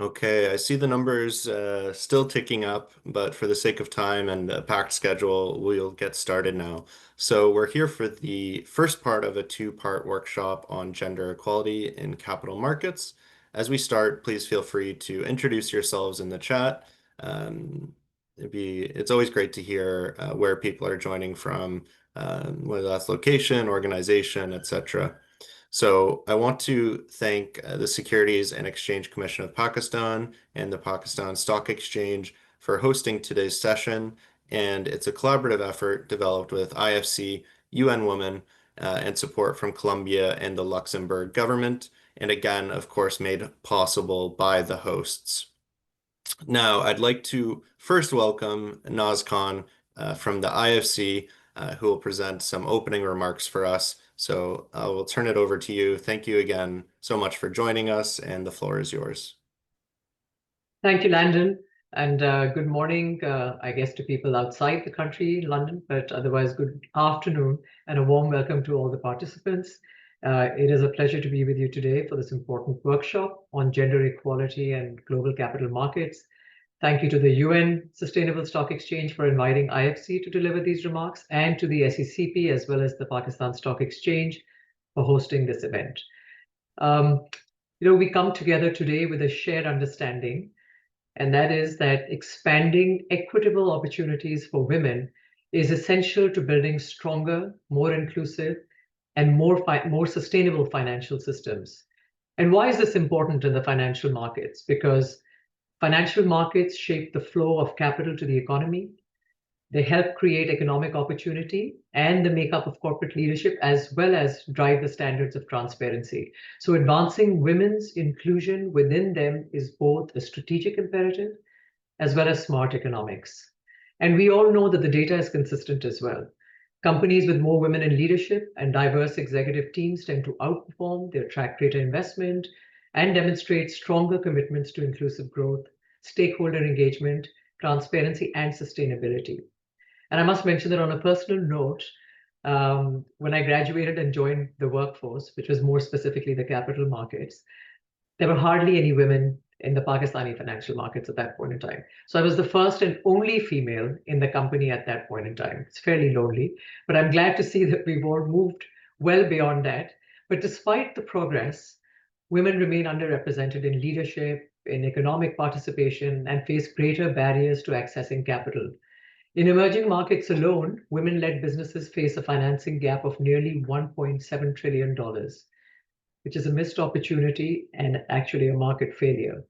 Okay, I see the numbers still ticking up, but for the sake of time and a packed schedule, we'll get started now. So we're here for the first part of a two-part workshop on gender equality in capital markets. As we start, please feel free to introduce yourselves in the chat. Um, it's always great to hear where people are joining from, whether that's location, organization, etc. So I want to thank the Securities and Exchange Commission of Pakistan and the Pakistan Stock Exchange for hosting today's session. And it's a collaborative effort developed with IFC, UN Women, and support from Colombia and the Luxembourg government. And again, of course, made possible by the hosts. Now, I'd like to first welcome Naz Khan from the IFC, who will present some opening remarks for us. So I will turn it over to you. Thank you again so much for joining us, and the floor is yours. Thank you, Landon, and good morning, I guess, to people outside the country, London, but otherwise good afternoon, and a warm welcome to all the participants. It is a pleasure to be with you today for this important workshop on gender equality and global capital markets. Thank you to the UN Sustainable Stock Exchange for inviting IFC to deliver these remarks, and to the SECP as well as the Pakistan Stock Exchange for hosting this event. We come together today with a shared understanding, and that is that expanding equitable opportunities for women is essential to building stronger, more inclusive, and more sustainable financial systems. And why is this important in the financial markets? Because financial markets shape the flow of capital to the economy. They help create economic opportunity and the makeup of corporate leadership, as well as drive the standards of transparency. So advancing women's inclusion within them is both a strategic imperative as well as smart economics. And we all know that the data is consistent as well. Companies with more women in leadership and diverse executive teams tend to outperform, they attract greater investment, and demonstrate stronger commitments to inclusive growth, stakeholder engagement, transparency, and sustainability. And I must mention that on a personal note, when I graduated and joined the workforce, which was more specifically the capital markets, there were hardly any women in the Pakistani financial markets at that point in time. So I was the first and only female in the company at that point in time. It's fairly lonely, but I'm glad to see that we've all moved well beyond that. But despite the progress, women remain underrepresented in leadership, in economic participation, and face greater barriers to accessing capital. In emerging markets alone, women-led businesses face a financing gap of nearly $1.7 trillion, which is a missed opportunity and actually a market failure.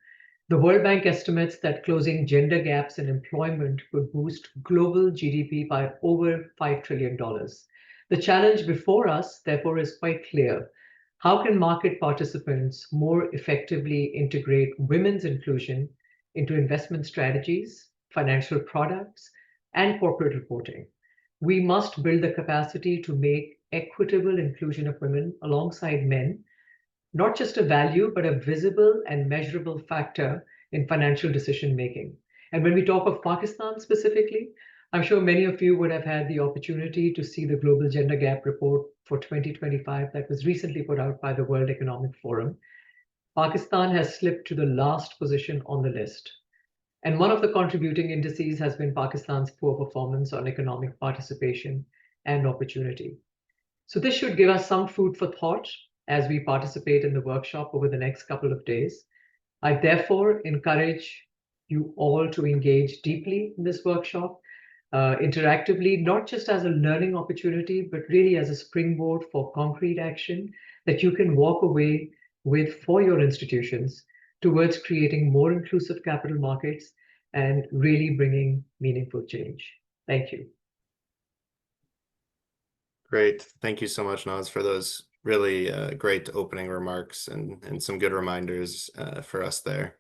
The World Bank estimates that closing gender gaps in employment could boost global GDP by over $5 trillion. The challenge before us, therefore, is quite clear. How can market participants more effectively integrate women's inclusion into investment strategies, financial products, and corporate reporting? We must build the capacity to make equitable inclusion of women alongside men not just a value, but a visible and measurable factor in financial decision making. And when we talk of Pakistan specifically, I'm sure many of you would have had the opportunity to see the Global Gender Gap Report for 2025 that was recently put out by the World Economic Forum. Pakistan has slipped to the last position on the list. And one of the contributing indices has been Pakistan's poor performance on economic participation and opportunity. So this should give us some food for thought as we participate in the workshop over the next couple of days. I therefore encourage you all to engage deeply in this workshop, interactively, not just as a learning opportunity, but really as a springboard for concrete action that you can walk away with for your institutions towards creating more inclusive capital markets and really bringing meaningful change. Thank you. Great. Thank you so much, Naz, for those really great opening remarks and some good reminders for us there.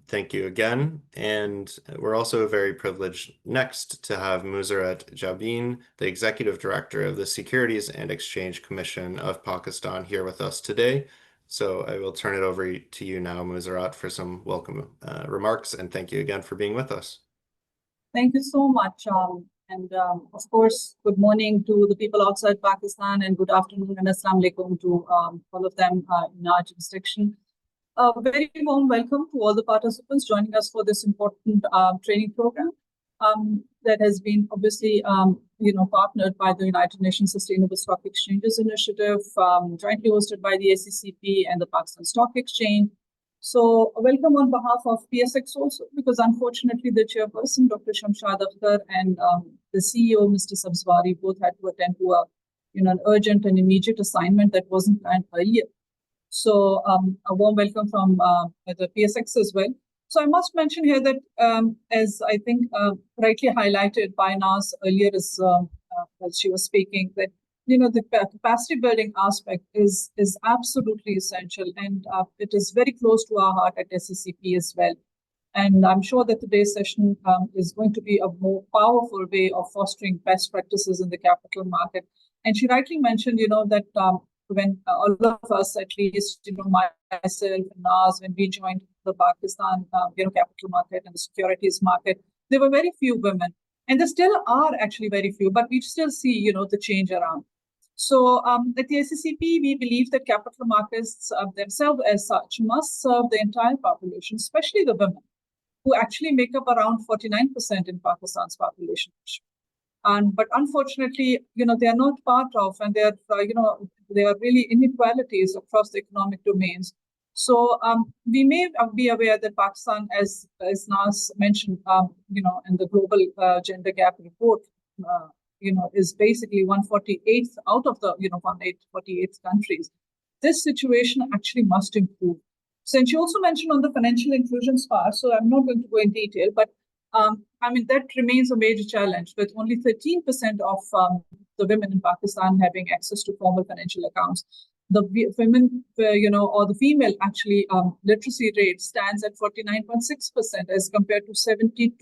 Thank you again. And we're also very privileged next to have Muzarat Jabin, the Executive Director of the Securities and Exchange Commission of Pakistan, here with us today. So I will turn it over to you now, Muzarat, for some welcome remarks. And thank you again for being with us. Thank you so much. Of course, good morning to the people outside Pakistan, and good afternoon and assalamu alaikum to all of them in our jurisdiction. A very warm welcome to all the participants joining us for this important training program that has been obviously, partnered by the United Nations Sustainable Stock Exchanges Initiative, jointly hosted by the SECP and the Pakistan Stock Exchange. So welcome on behalf of PSX also, because unfortunately the chairperson, Dr. Shamshad Akhtar, and the CEO, Mr. Sabzwari, both had to attend to an urgent and immediate assignment that wasn't planned earlier. So a warm welcome from the PSX as well. So I must mention here that, as I think rightly highlighted by Naz earlier as she was speaking, that the capacity building aspect is absolutely essential, and it is very close to our heart at SECP as well. And I'm sure that today's session is going to be a more powerful way of fostering best practices in the capital market. And she rightly mentioned, that when all of us, at least, myself and Naz, when we joined the Pakistan, capital market and the securities market, there were very few women. And there still are actually very few, but we still see, the change around. So at the SECP, we believe that capital markets themselves as such must serve the entire population, especially the women, who actually make up around 49% in Pakistan's population. But unfortunately, they are not part of, and there are really inequalities across the economic domains. So we may be aware that Pakistan, as Naz mentioned, in the global gender gap report, is basically 148th out of the 148 countries. This situation actually must improve. So, and she also mentioned on the financial inclusion part, so I'm not going to go in detail, but that remains a major challenge, with only 13% of the women in Pakistan having access to formal financial accounts. The women, or the female actually literacy rate stands at 49.6% as compared to 72%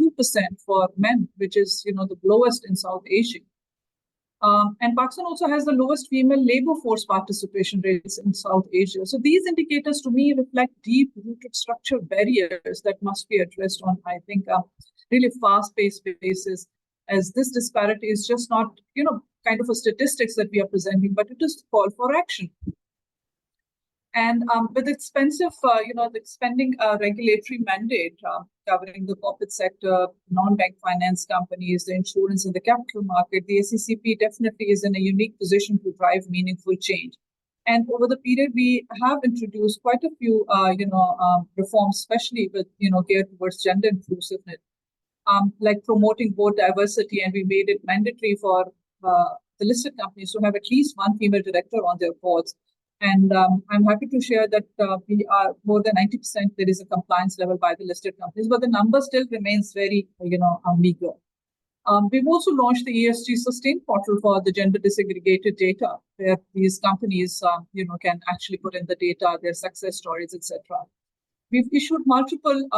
for men, which is, the lowest in South Asia. And Pakistan also has the lowest female labor force participation rates in South Asia. So these indicators to me reflect deep-rooted structural barriers that must be addressed on, I think, really fast-paced basis, as this disparity is just not, kind of a statistics that we are presenting, but it is call for action. And with expensive, the expanding regulatory mandate covering the corporate sector, non-bank finance companies, the insurance and the capital market, the SECP definitely is in a unique position to drive meaningful change. And over the period, we have introduced quite a few, reforms, especially with, geared towards gender inclusiveness, like promoting board diversity, and we made it mandatory for the listed companies to have at least one female director on their boards. And I'm happy to share that we are more than 90%. There is a compliance level by the listed companies, but the number still remains very, meager. We've also launched the ESG Sustain portal for the gender disaggregated data, where these companies, can actually put in the data, their success stories, etc. We've issued multiple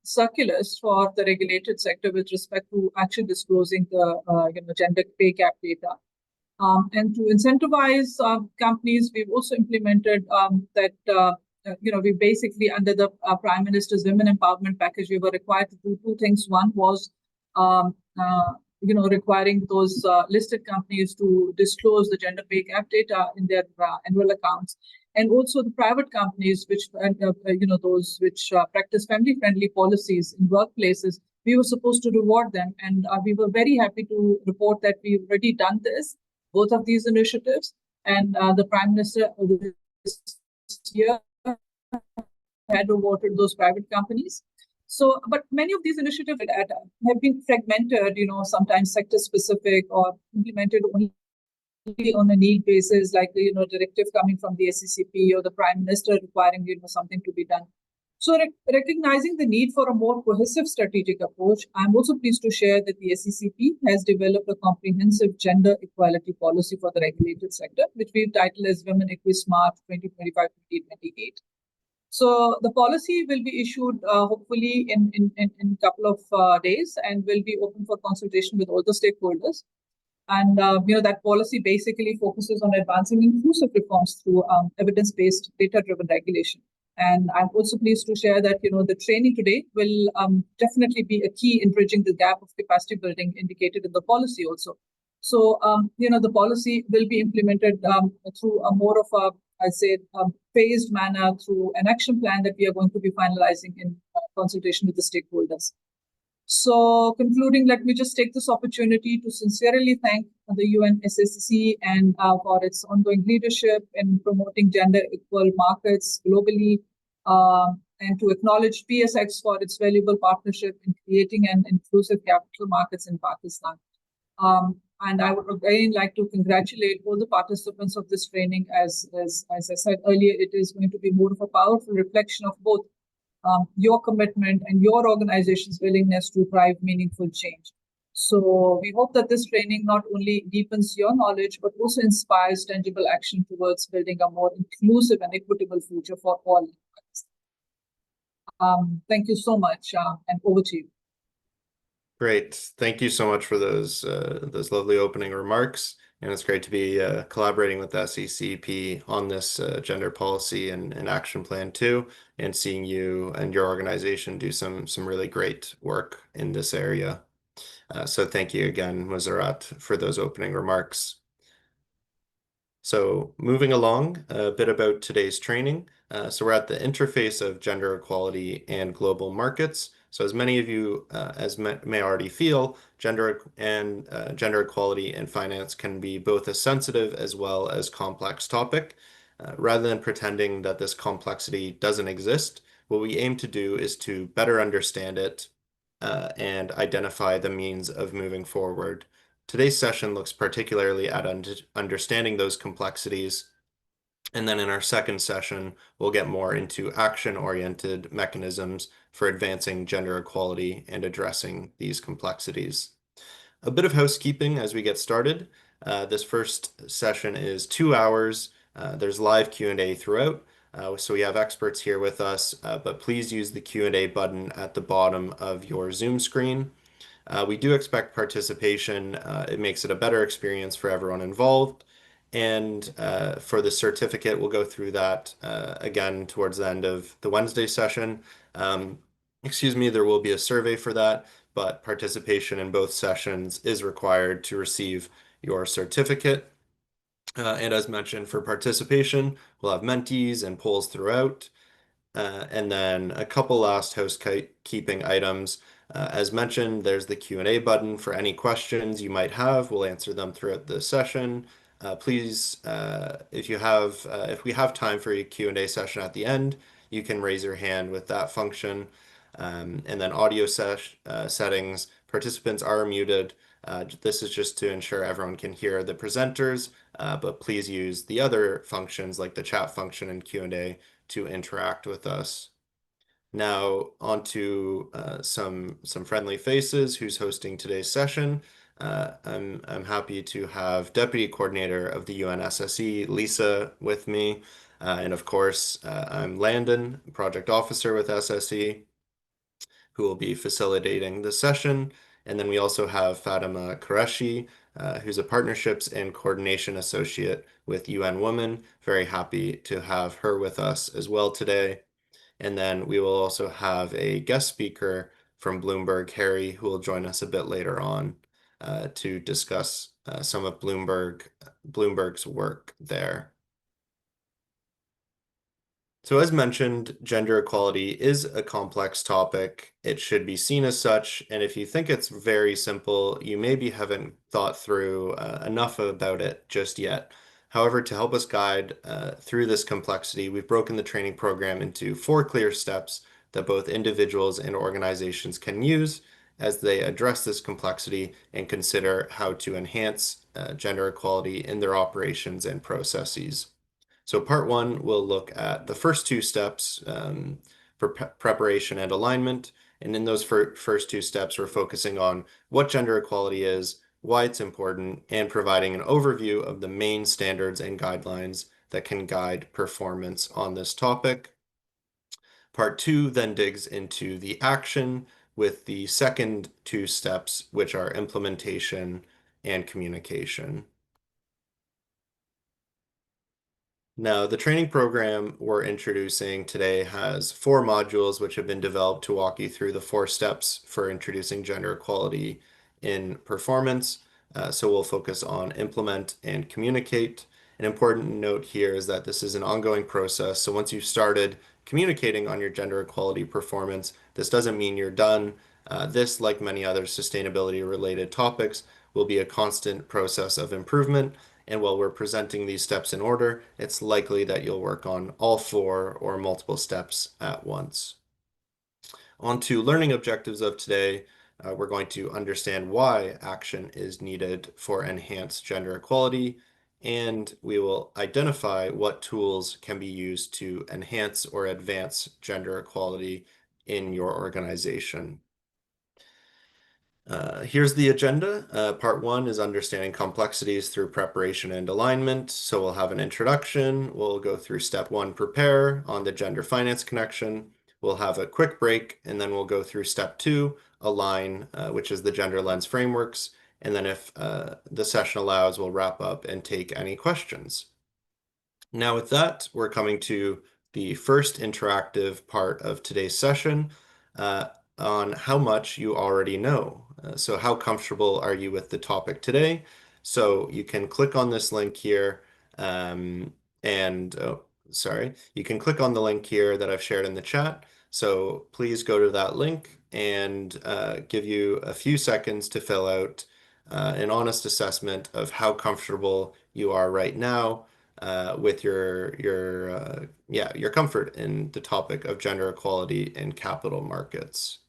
circulars for the regulated sector with respect to actually disclosing the gender pay gap data. And to incentivize companies, we've also implemented that, we basically, under the Prime Minister's Women Empowerment Package, we were required to do two things. One was, requiring those listed companies to disclose the gender pay gap data in their annual accounts. And also the private companies, which, those which practice family-friendly policies in workplaces, we were supposed to reward them. And we were very happy to report that we've already done this, both of these initiatives, and the Prime Minister this year had awarded those private companies. So, but many of these initiatives have been fragmented, sometimes sector-specific, or implemented only on a need basis, like the directive coming from the SECP or the Prime Minister requiring something to be done. So recognizing the need for a more cohesive strategic approach, I'm also pleased to share that the SECP has developed a comprehensive gender equality policy for the regulated sector, which we've titled as Women EquiSmart 2025-2028. So the policy will be issued hopefully in a couple of days, and will be open for consultation with all the stakeholders. And that policy basically focuses on advancing inclusive reforms through evidence-based, data-driven regulation. And I'm also pleased to share that the training today will definitely be a key in bridging the gap of capacity building indicated in the policy also. So the policy will be implemented through a more of a I'd say, phased manner through an action plan that we are going to be finalizing in consultation with the stakeholders. So concluding, let me just take this opportunity to sincerely thank the UN SECP and for its ongoing leadership in promoting gender equal markets globally, and to acknowledge PSX for its valuable partnership in creating an inclusive capital markets in Pakistan. And I would again like to congratulate all the participants of this training. As I said earlier, it is going to be more of a powerful reflection of both your commitment and your organization's willingness to drive meaningful change. So we hope that this training not only deepens your knowledge, but also inspires tangible action towards building a more inclusive and equitable future for all. Thank you so much, and over to you. Great. Thank you so much for those lovely opening remarks. And it's great to be collaborating with SECP on this gender policy and action plan too, and seeing you and your organization do some really great work in this area. So thank you again, Muzarat, for those opening remarks. So moving along, a bit about today's training. So we're at the interface of gender equality and global markets. So as many of you may already feel, gender equality and finance can be both a sensitive as well as complex topic. Rather than pretending that this complexity doesn't exist, what we aim to do is to better understand it and identify the means of moving forward. Today's session looks particularly at understanding those complexities. And then in our second session, we'll get more into action-oriented mechanisms for advancing gender equality and addressing these complexities. A bit of housekeeping as we get started. This first session is 2 hours. There's live Q&A throughout. So we have experts here with us, but please use the Q&A button at the bottom of your Zoom screen. We do expect participation. It makes it a better experience for everyone involved. And for the certificate, we'll go through that again towards the end of the Wednesday session. There will be a survey for that, but participation in both sessions is required to receive your certificate. And as mentioned, for participation, we'll have mentees and polls throughout. And then a couple last housekeeping items. As mentioned, there's the Q&A button for any questions you might have. We'll answer them throughout the session. Please, if we have time for a Q&A session at the end, you can raise your hand with that function. And then audio settings, participants are muted. This is just to ensure everyone can hear the presenters, but please use the other functions like the chat function and Q&A to interact with us. Now on to some friendly faces. Who's hosting today's session? I'm happy to have Deputy Coordinator of the UNSSE, Lisa, with me. And of course, I'm Landon, Project Officer with SSE, who will be facilitating the session. And then we also have Fatima Qureshi, who's a Partnerships and Coordination Associate with UN Women. Very happy to have her with us as well today. And then we will also have a guest speaker from Bloomberg, Harry, who will join us a bit later on to discuss some of Bloomberg's work there. So as mentioned, gender equality is a complex topic. It should be seen as such, and if you think it's very simple, you maybe haven't thought through enough about it just yet. However, to help us guide through this complexity, we've broken the training program into 4 clear steps that both individuals and organizations can use as they address this complexity and consider how to enhance gender equality in their operations and processes. So part 1 will look at the first 2 steps for preparation and alignment. And in those first 2 steps, we're focusing on what gender equality is, why it's important, and providing an overview of the main standards and guidelines that can guide performance on this topic. Part 2 then digs into the action with the second 2 steps, which are implementation and communication. Now, the training program we're introducing today has 4 modules which have been developed to walk you through the 4 steps for introducing gender equality in performance. So we'll focus on implement and communicate. An important note here is that this is an ongoing process. So once you've started communicating on your gender equality performance, this doesn't mean you're done. This, like many other sustainability related topics, will be a constant process of improvement. And while we're presenting these steps in order, it's likely that you'll work on all four or multiple steps at once. On to learning objectives of today. We're going to understand why action is needed for enhanced gender equality, and we will identify what tools can be used to enhance or advance gender equality in your organization. Here's the agenda. Part one is understanding complexities through preparation and alignment. So we'll have an introduction. We'll go through step one, prepare on the gender finance connection. We'll have a quick break, and then we'll go through step two, align, which is the gender lens frameworks. And then if the session allows, we'll wrap up and take any questions. Now with that, we're coming to the first interactive part of today's session uh, on how much you already know. So how comfortable are you with the topic today? So you can click on this link here um, and, oh, sorry, you can click on the link here that I've shared in the chat. So please go to that link and give you a few seconds to fill out an honest assessment of how comfortable you are right now with your comfort in the topic of gender equality in capital markets.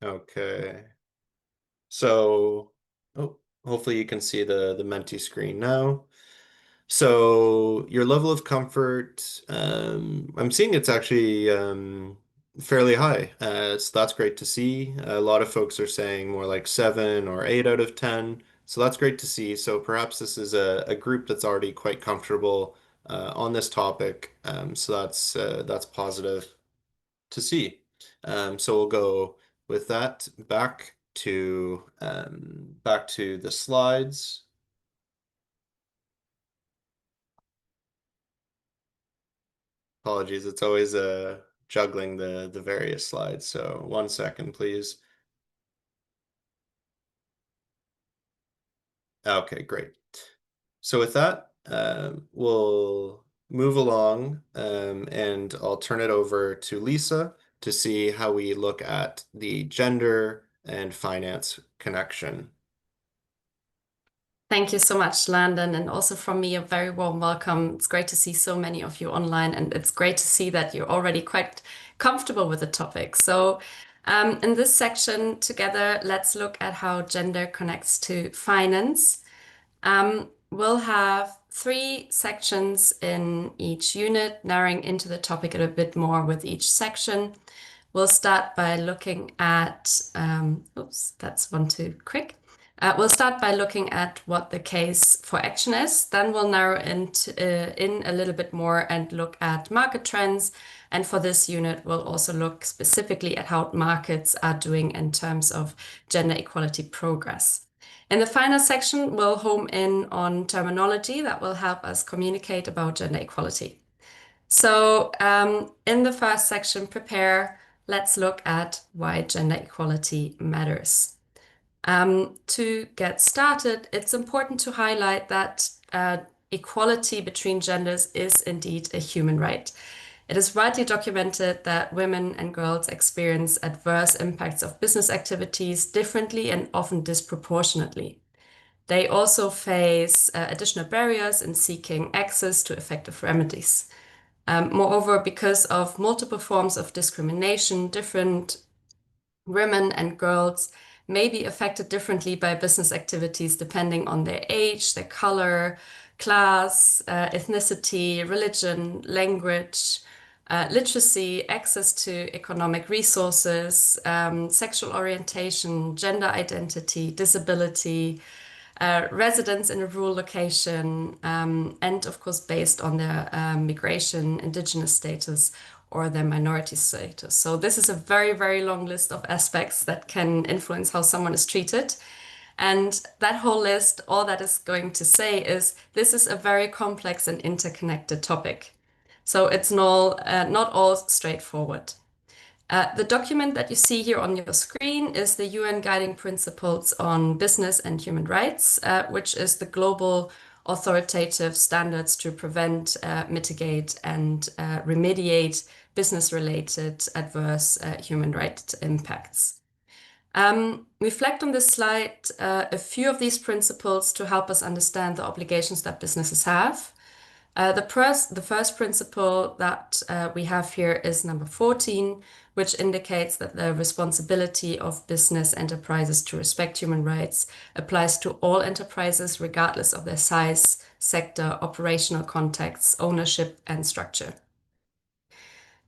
Okay. So, oh, hopefully you can see the Menti screen now. So your level of comfort, I'm seeing it's actually fairly high. So that's great to see. A lot of folks are saying more like 7 or 8 out of 10. So that's great to see. So perhaps this is a group that's already quite comfortable on this topic. So that's positive to see. So we'll go with that back to the slides. Apologies, it's always juggling the various slides. So 1 second, please. Okay, great. So with that, we'll move along, and I'll turn it over to Lisa to see how we look at the gender and finance connection. Thank you so much, Landon. And also from me, a very warm welcome. It's great to see so many of you online, and it's great to see that you're already quite comfortable with the topic. So in this section together, let's look at how gender connects to finance. We'll have 3 sections in each unit, narrowing into the topic a bit more with each section. We'll start by looking at, oops, that's one too quick. We'll start by looking at what the case for action is. Then we'll narrow in a little bit more and look at market trends. And for this unit, we'll also look specifically at how markets are doing in terms of gender equality progress. In the final section, we'll home in on terminology that will help us communicate about gender equality. So in the first section, prepare, let's look at why gender equality matters. To get started, it's important to highlight that equality between genders is indeed a human right. It is widely documented that women and girls experience adverse impacts of business activities differently and often disproportionately. They also face additional barriers in seeking access to effective remedies. Moreover, because of multiple forms of discrimination, different women and girls may be affected differently by business activities depending on their age, their color, class, ethnicity, religion, language, literacy, access to economic resources, sexual orientation, gender identity, disability, residence in a rural location, and of course based on their migration, indigenous status, or their minority status. So this is a very, very long list of aspects that can influence how someone is treated. And that whole list, all that is going to say is this is a very complex and interconnected topic. So it's not all straightforward. The document that you see here on your screen is the UN Guiding Principles on Business and Human Rights, which is the global authoritative standards to prevent, mitigate, and remediate business-related adverse human rights impacts. We flagged on this slide a few of these principles to help us understand the obligations that businesses have. The first principle that we have here is number 14, which indicates that the responsibility of business enterprises to respect human rights applies to all enterprises, regardless of their size, sector, operational context, ownership, and structure.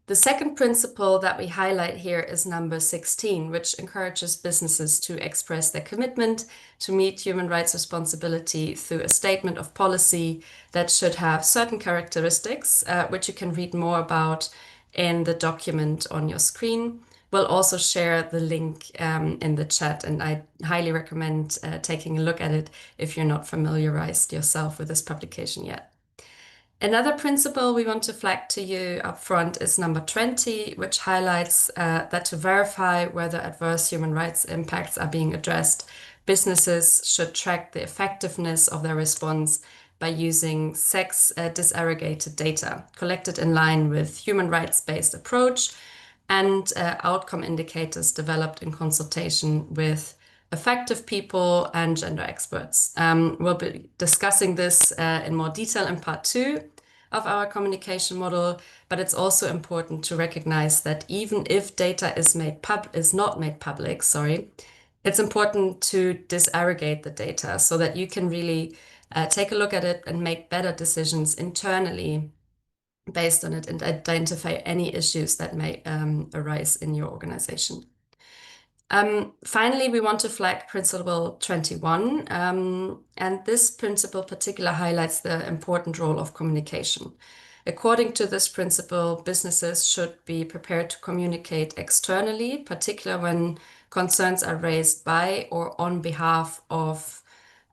The second principle that we highlight here is number 16, which encourages businesses to express their commitment to meet human rights responsibility through a statement of policy that should have certain characteristics, which you can read more about in the document on your screen. We'll also share the link in the chat, and I highly recommend taking a look at it if you're not familiarized yourself with this publication yet. Another principle we want to flag to you up front is number 20, which highlights that to verify whether adverse human rights impacts are being addressed, businesses should track the effectiveness of their response by using sex disaggregated data collected in line with human rights-based approach and outcome indicators developed in consultation with effective people and gender experts. We'll be discussing this in more detail in part 2 of our communication model, but it's also important to recognize that even if data is not made public, it's important to disaggregate the data so that you can really take a look at it and make better decisions internally based on it and identify any issues that may arise in your organization. Finally, we want to flag principle 21, and this principle particularly highlights the important role of communication. According to this principle, businesses should be prepared to communicate externally, particularly when concerns are raised by or on behalf of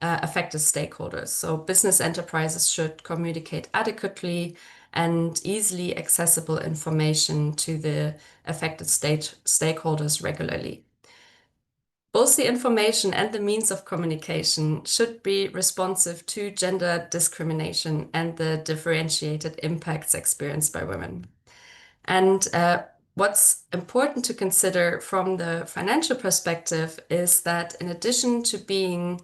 affected stakeholders. So business enterprises should communicate adequately and easily accessible information to the affected stakeholders regularly. Both the information and the means of communication should be responsive to gender discrimination and the differentiated impacts experienced by women. And what's important to consider from the financial perspective is that in addition to being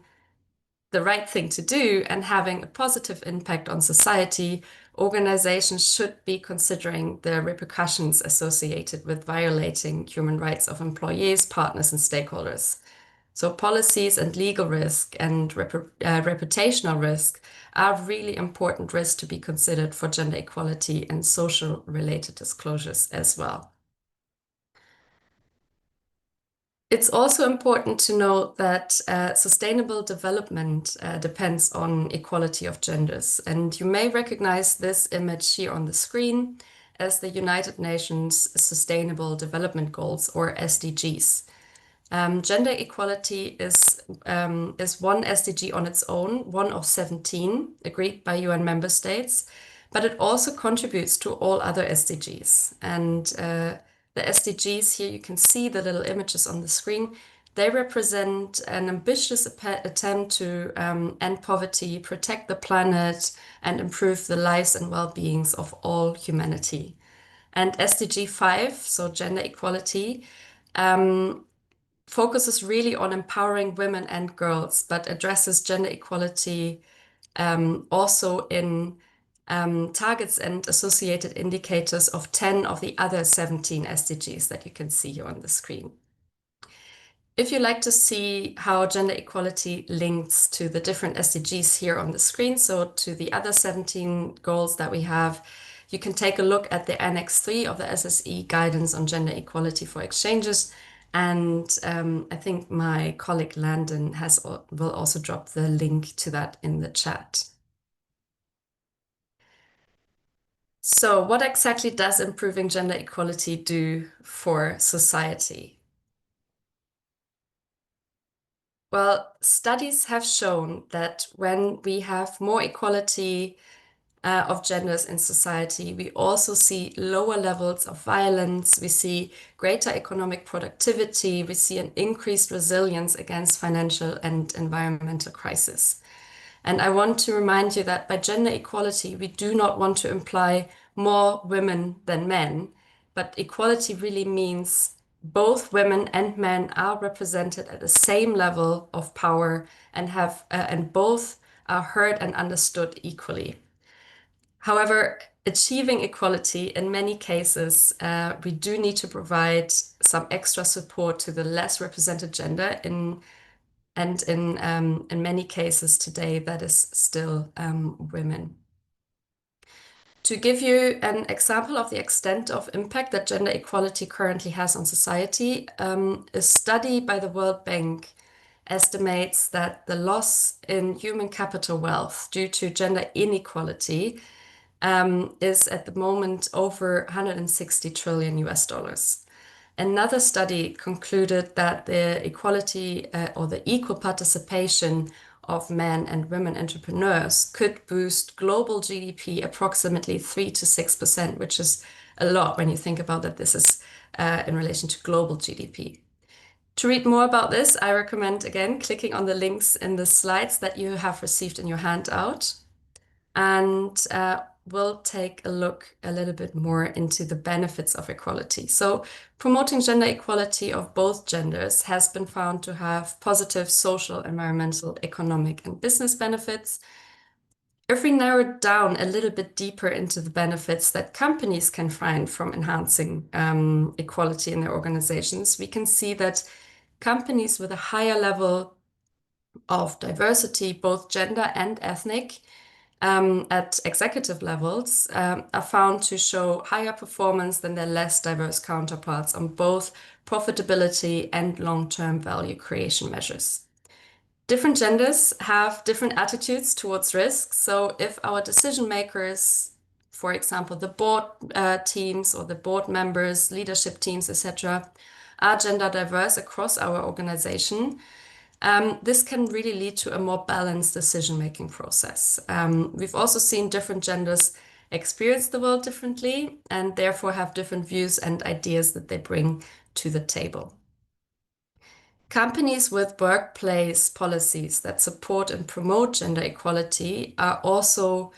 the right thing to do and having a positive impact on society, organizations should be considering the repercussions associated with violating human rights of employees, partners, and stakeholders. So policies and legal risk and reputational risk are really important risks to be considered for gender equality and social related disclosures as well. It's also important to note that sustainable development depends on equality of genders. And you may recognize this image here on the screen as the United Nations Sustainable Development Goals, or SDGs. Gender equality is one SDG on its own, one of 17 agreed by UN member states, but it also contributes to all other SDGs. And the SDGs here, you can see the little images on the screen. They represent an ambitious attempt to end poverty, protect the planet, and improve the lives and well-beings of all humanity. And SDG 5, so gender equality, focuses really on empowering women and girls, but addresses gender equality also in targets and associated indicators of 10 of the other 17 SDGs that you can see here on the screen. If you'd like to see how gender equality links to the different SDGs here on the screen, so to the other 17 goals that we have, you can take a look at the Annex 3 of the SSE Guidance on Gender Equality for Exchanges. And I think my colleague Landon will also drop the link to that in the chat. So, what exactly does improving gender equality do for society? Well, studies have shown that when we have more equality of genders in society, we also see lower levels of violence, we see greater economic productivity, we see an increased resilience against financial and environmental crisis. And I want to remind you that by gender equality, we do not want to imply more women than men, but equality really means both women and men are represented at the same level of power and have and both are heard and understood equally. However, achieving equality in many cases, we do need to provide some extra support to the less represented gender in many cases today, that is still women. To give you an example of the extent of impact that gender equality currently has on society, a study by the World Bank estimates that the loss in human capital wealth due to gender inequality is at the moment over 160 trillion US dollars. Another study concluded that the equality or the equal participation of men and women entrepreneurs could boost global GDP approximately 3 to 6%, which is a lot when you think about that this is in relation to global GDP. To read more about this, I recommend again clicking on the links in the slides that you have received in your handout. And we'll take a look a little bit more into the benefits of equality. So promoting gender equality of both genders has been found to have positive social, environmental, economic, and business benefits. If we narrow it down a little bit deeper into the benefits that companies can find from enhancing equality in their organizations, we can see that companies with a higher level of diversity, both gender and ethnic, at executive levels are found to show higher performance than their less diverse counterparts on both profitability and long-term value creation measures. Different genders have different attitudes towards risk. So if our decision makers, for example, the board teams or the board members, leadership teams, etc., are gender diverse across our organization, this can really lead to a more balanced decision-making process. We've also seen different genders experience the world differently and therefore have different views and ideas that they bring to the table. Companies with workplace policies that support and promote gender equality are also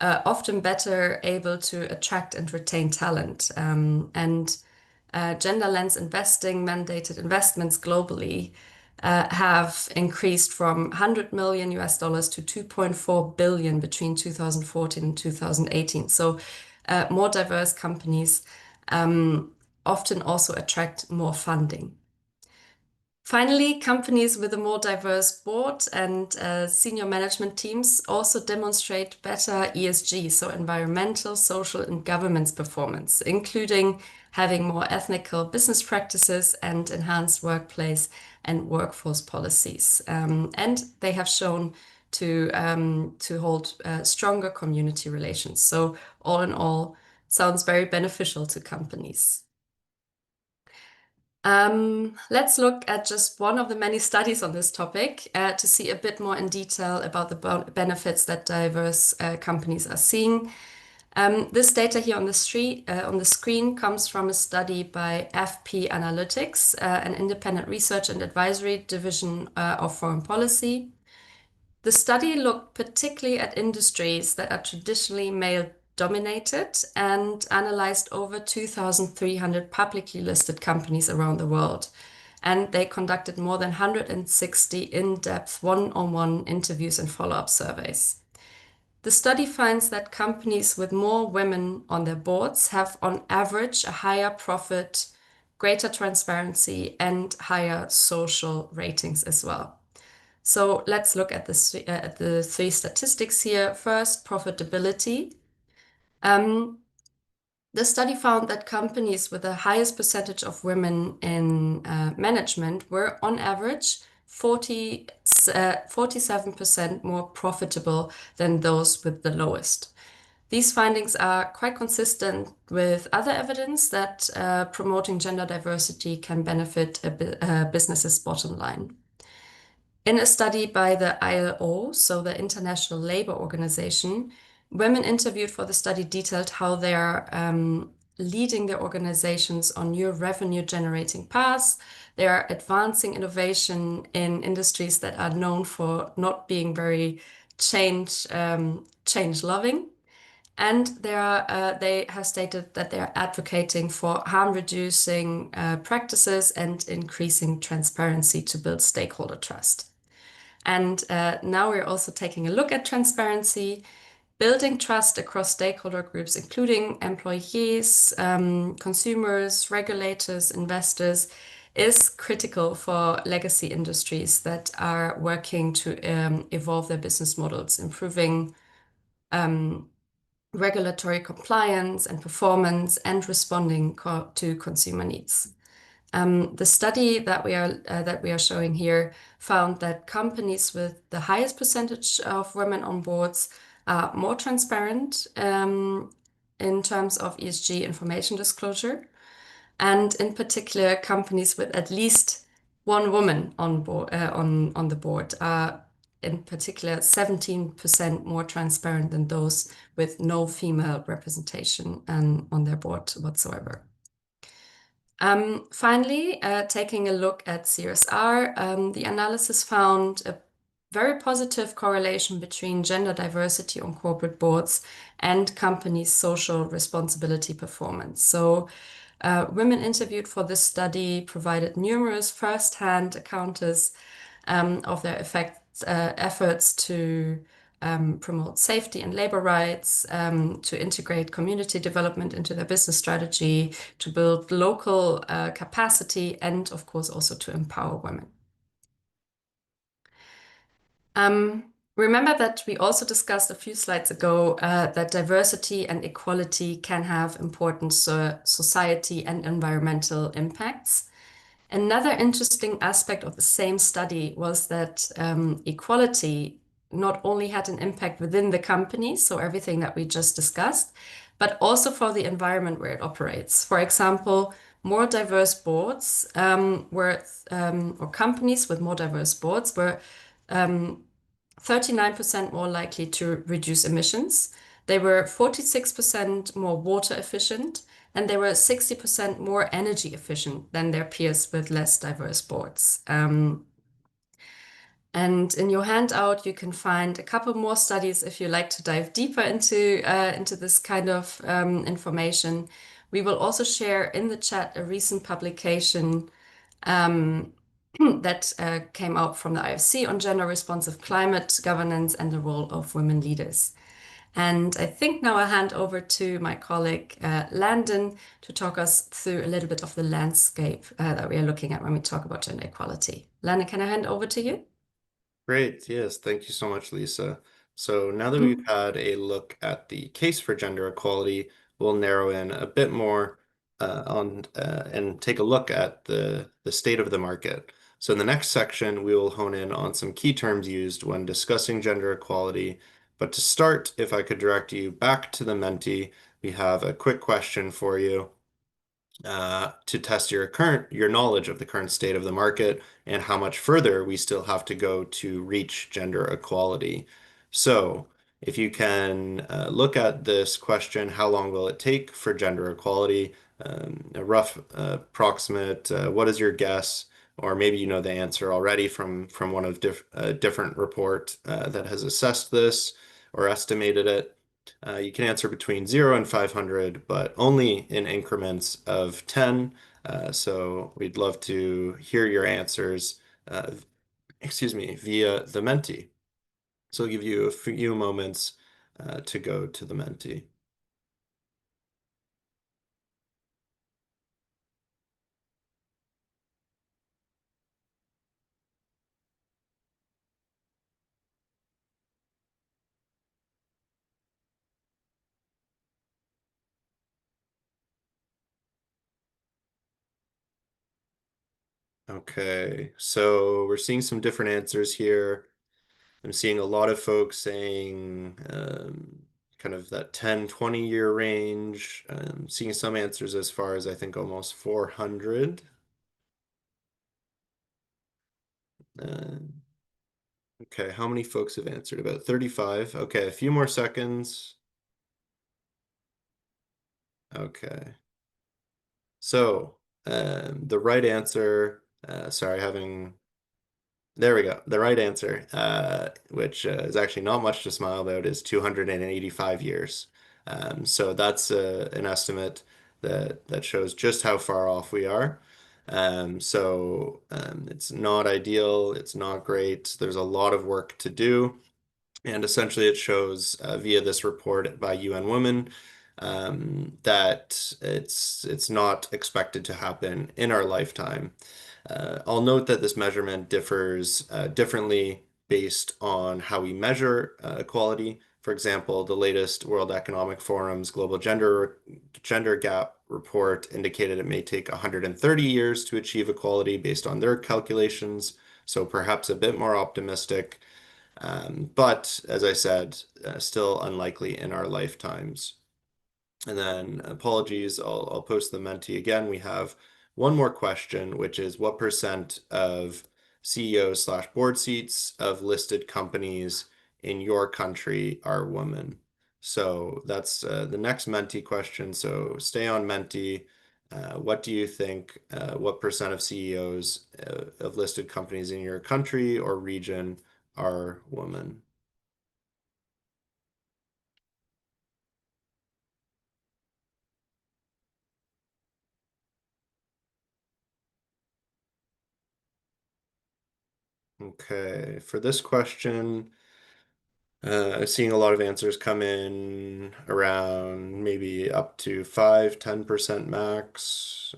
often better able to attract and retain talent. Gender lens investing mandated investments globally have increased from 100 million US dollars to 2.4 billion between 2014 and 2018. So more diverse companies often also attract more funding. Finally, companies with a more diverse board and senior management teams also demonstrate better ESG, so environmental, social, and governance performance, including having more ethical business practices and enhanced workplace and workforce policies. And they have shown to hold stronger community relations. So all in all, sounds very beneficial to companies. Let's look at just one of the many studies on this topic to see a bit more in detail about the benefits that diverse companies are seeing. This data here on the screen comes from a study by FP Analytics, an independent research and advisory division of foreign policy. The study looked particularly at industries that are traditionally male-dominated and analyzed over 2,300 publicly listed companies around the world. And they conducted more than 160 in-depth one-on-one interviews and follow-up surveys. The study finds that companies with more women on their boards have on average a higher profit, greater transparency, and higher social ratings as well. So let's look at the three statistics here. First, profitability. The study found that companies with the highest percentage of women in management were on average 47% more profitable than those with the lowest. These findings are quite consistent with other evidence that promoting gender diversity can benefit a business's bottom line. In a study by the ILO, so the International Labour Organization, women interviewed for the study detailed how they are leading their organizations on new revenue generating paths. They are advancing innovation in industries that are known for not being very change loving. And they have stated that they are advocating for harm-reducing practices and increasing transparency to build stakeholder trust. And now we're also taking a look at transparency, building trust across stakeholder groups, including employees, consumers, regulators, investors, is critical for legacy industries that are working to evolve their business models, improving regulatory compliance and performance, and responding to consumer needs. The study that we are showing here found that companies with the highest percentage of women on boards are more transparent in terms of ESG information disclosure, and in particular, companies with at least one woman on board on the board are in particular 17% more transparent than those with no female representation on their board whatsoever. Finally, taking a look at CSR, the analysis found a very positive correlation between gender diversity on corporate boards and companies' social responsibility performance. So women interviewed for this study provided numerous first-hand accounts of their efforts to promote safety and labor rights, to integrate community development into their business strategy, to build local capacity, and of course also to empower women. Remember that we also discussed a few slides ago that diversity and equality can have important society and environmental impacts. Another interesting aspect of the same study was that equality not only had an impact within the company, so everything that we just discussed, but also for the environment where it operates. For example, more diverse boards or companies with more diverse boards were 39% more likely to reduce emissions. They were 46% more water efficient, and they were 60% more energy efficient than their peers with less diverse boards. And in your handout, you can find a couple more studies if you like to dive deeper into this kind of information. We will also share in the chat a recent publication that came out from the IFC on gender responsive climate governance and the role of women leaders. And I think now I'll hand over to my colleague Landon to talk us through a little bit of the landscape that we are looking at when we talk about gender equality. Landon, can I hand over to you? Great. Yes. Thank you so much, Lisa. So now that we've had a look at the case for gender equality, we'll narrow in a bit more and take a look at the state of the market. So in the next section, we will hone in on some key terms used when discussing gender equality. But to start, if I could direct you back to the Menti, we have a quick question for you to test your knowledge of the current state of the market and how much further we still have to go to reach gender equality. So if you can look at this question, how long will it take for gender equality? A rough approximate, what is your guess? Or maybe you know the answer already from one of a different report that has assessed this or estimated it. You can answer between 0 and 500, but only in increments of 10. So we'd love to hear your answers, via the Menti. So I'll give you a few moments to go to the Menti. Okay, so we're seeing some different answers here. I'm seeing a lot of folks saying kind kind of that 10, 20-year range. Seeing some answers as far as I think almost 400. Okay, how many folks have answered? About 35. Okay, a few more seconds. Okay. So, the right answer, sorry, there we go. The right answer, which is actually not much to smile about, is 285 years. So that's an estimate that shows just how far off we are. It's not ideal. It's not great. There's a lot of work to do. And essentially, it shows via this report by UN Women that it's not expected to happen in our lifetime. I'll note that this measurement differs differently based on how we measure equality. For example, the latest World Economic Forum's Global Gender Gap report indicated it may take 130 years to achieve equality based on their calculations, so perhaps a bit more optimistic. But as I said, still unlikely in our lifetimes. And then apologies, I'll post the Menti again. We have one more question, which is what percent of CEOs slash board seats of listed companies in your country are women? So that's the next Menti question. So stay on Menti. What do you think? What percent of CEOs of listed companies in your country or region are women? Okay, for this question, seeing a lot of answers come in around maybe up to 5, 10% max.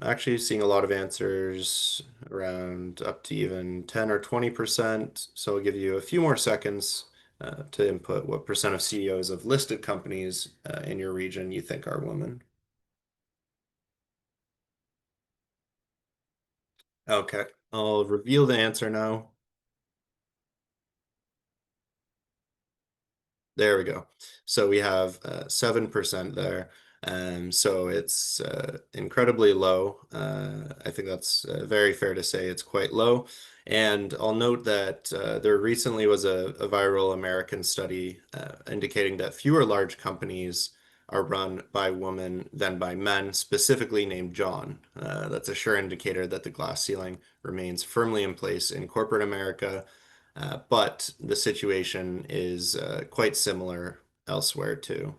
Actually, seeing a lot of answers around up to even 10 or 20%. So I'll give you a few more seconds to input what percent of CEOs of listed companies in your region you think are women. Okay, I'll reveal the answer now. There we go. So we have 7% there. So it's incredibly low. I think that's very fair to say it's quite low. And I'll note that there recently was a viral American study indicating that fewer large companies are run by women than by men, specifically named John. That's a sure indicator that the glass ceiling remains firmly in place in corporate America. But the situation is quite similar elsewhere too.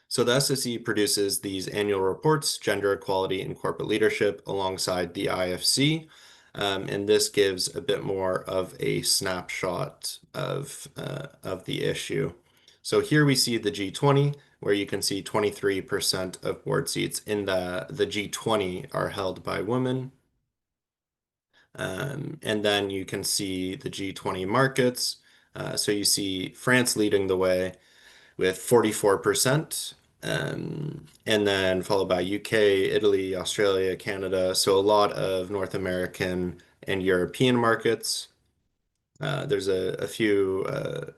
So the SSE produces these annual reports, Gender Equality in Corporate Leadership, alongside the IFC. And this gives a bit more of a snapshot of the issue. So here we see the G20, where you can see 23% of board seats in the G20 are held by women. And then you can see the G20 markets. So you see France leading the way with 44%, and then followed by UK, Italy, Australia, Canada. So a lot of North American and European markets. There's a few,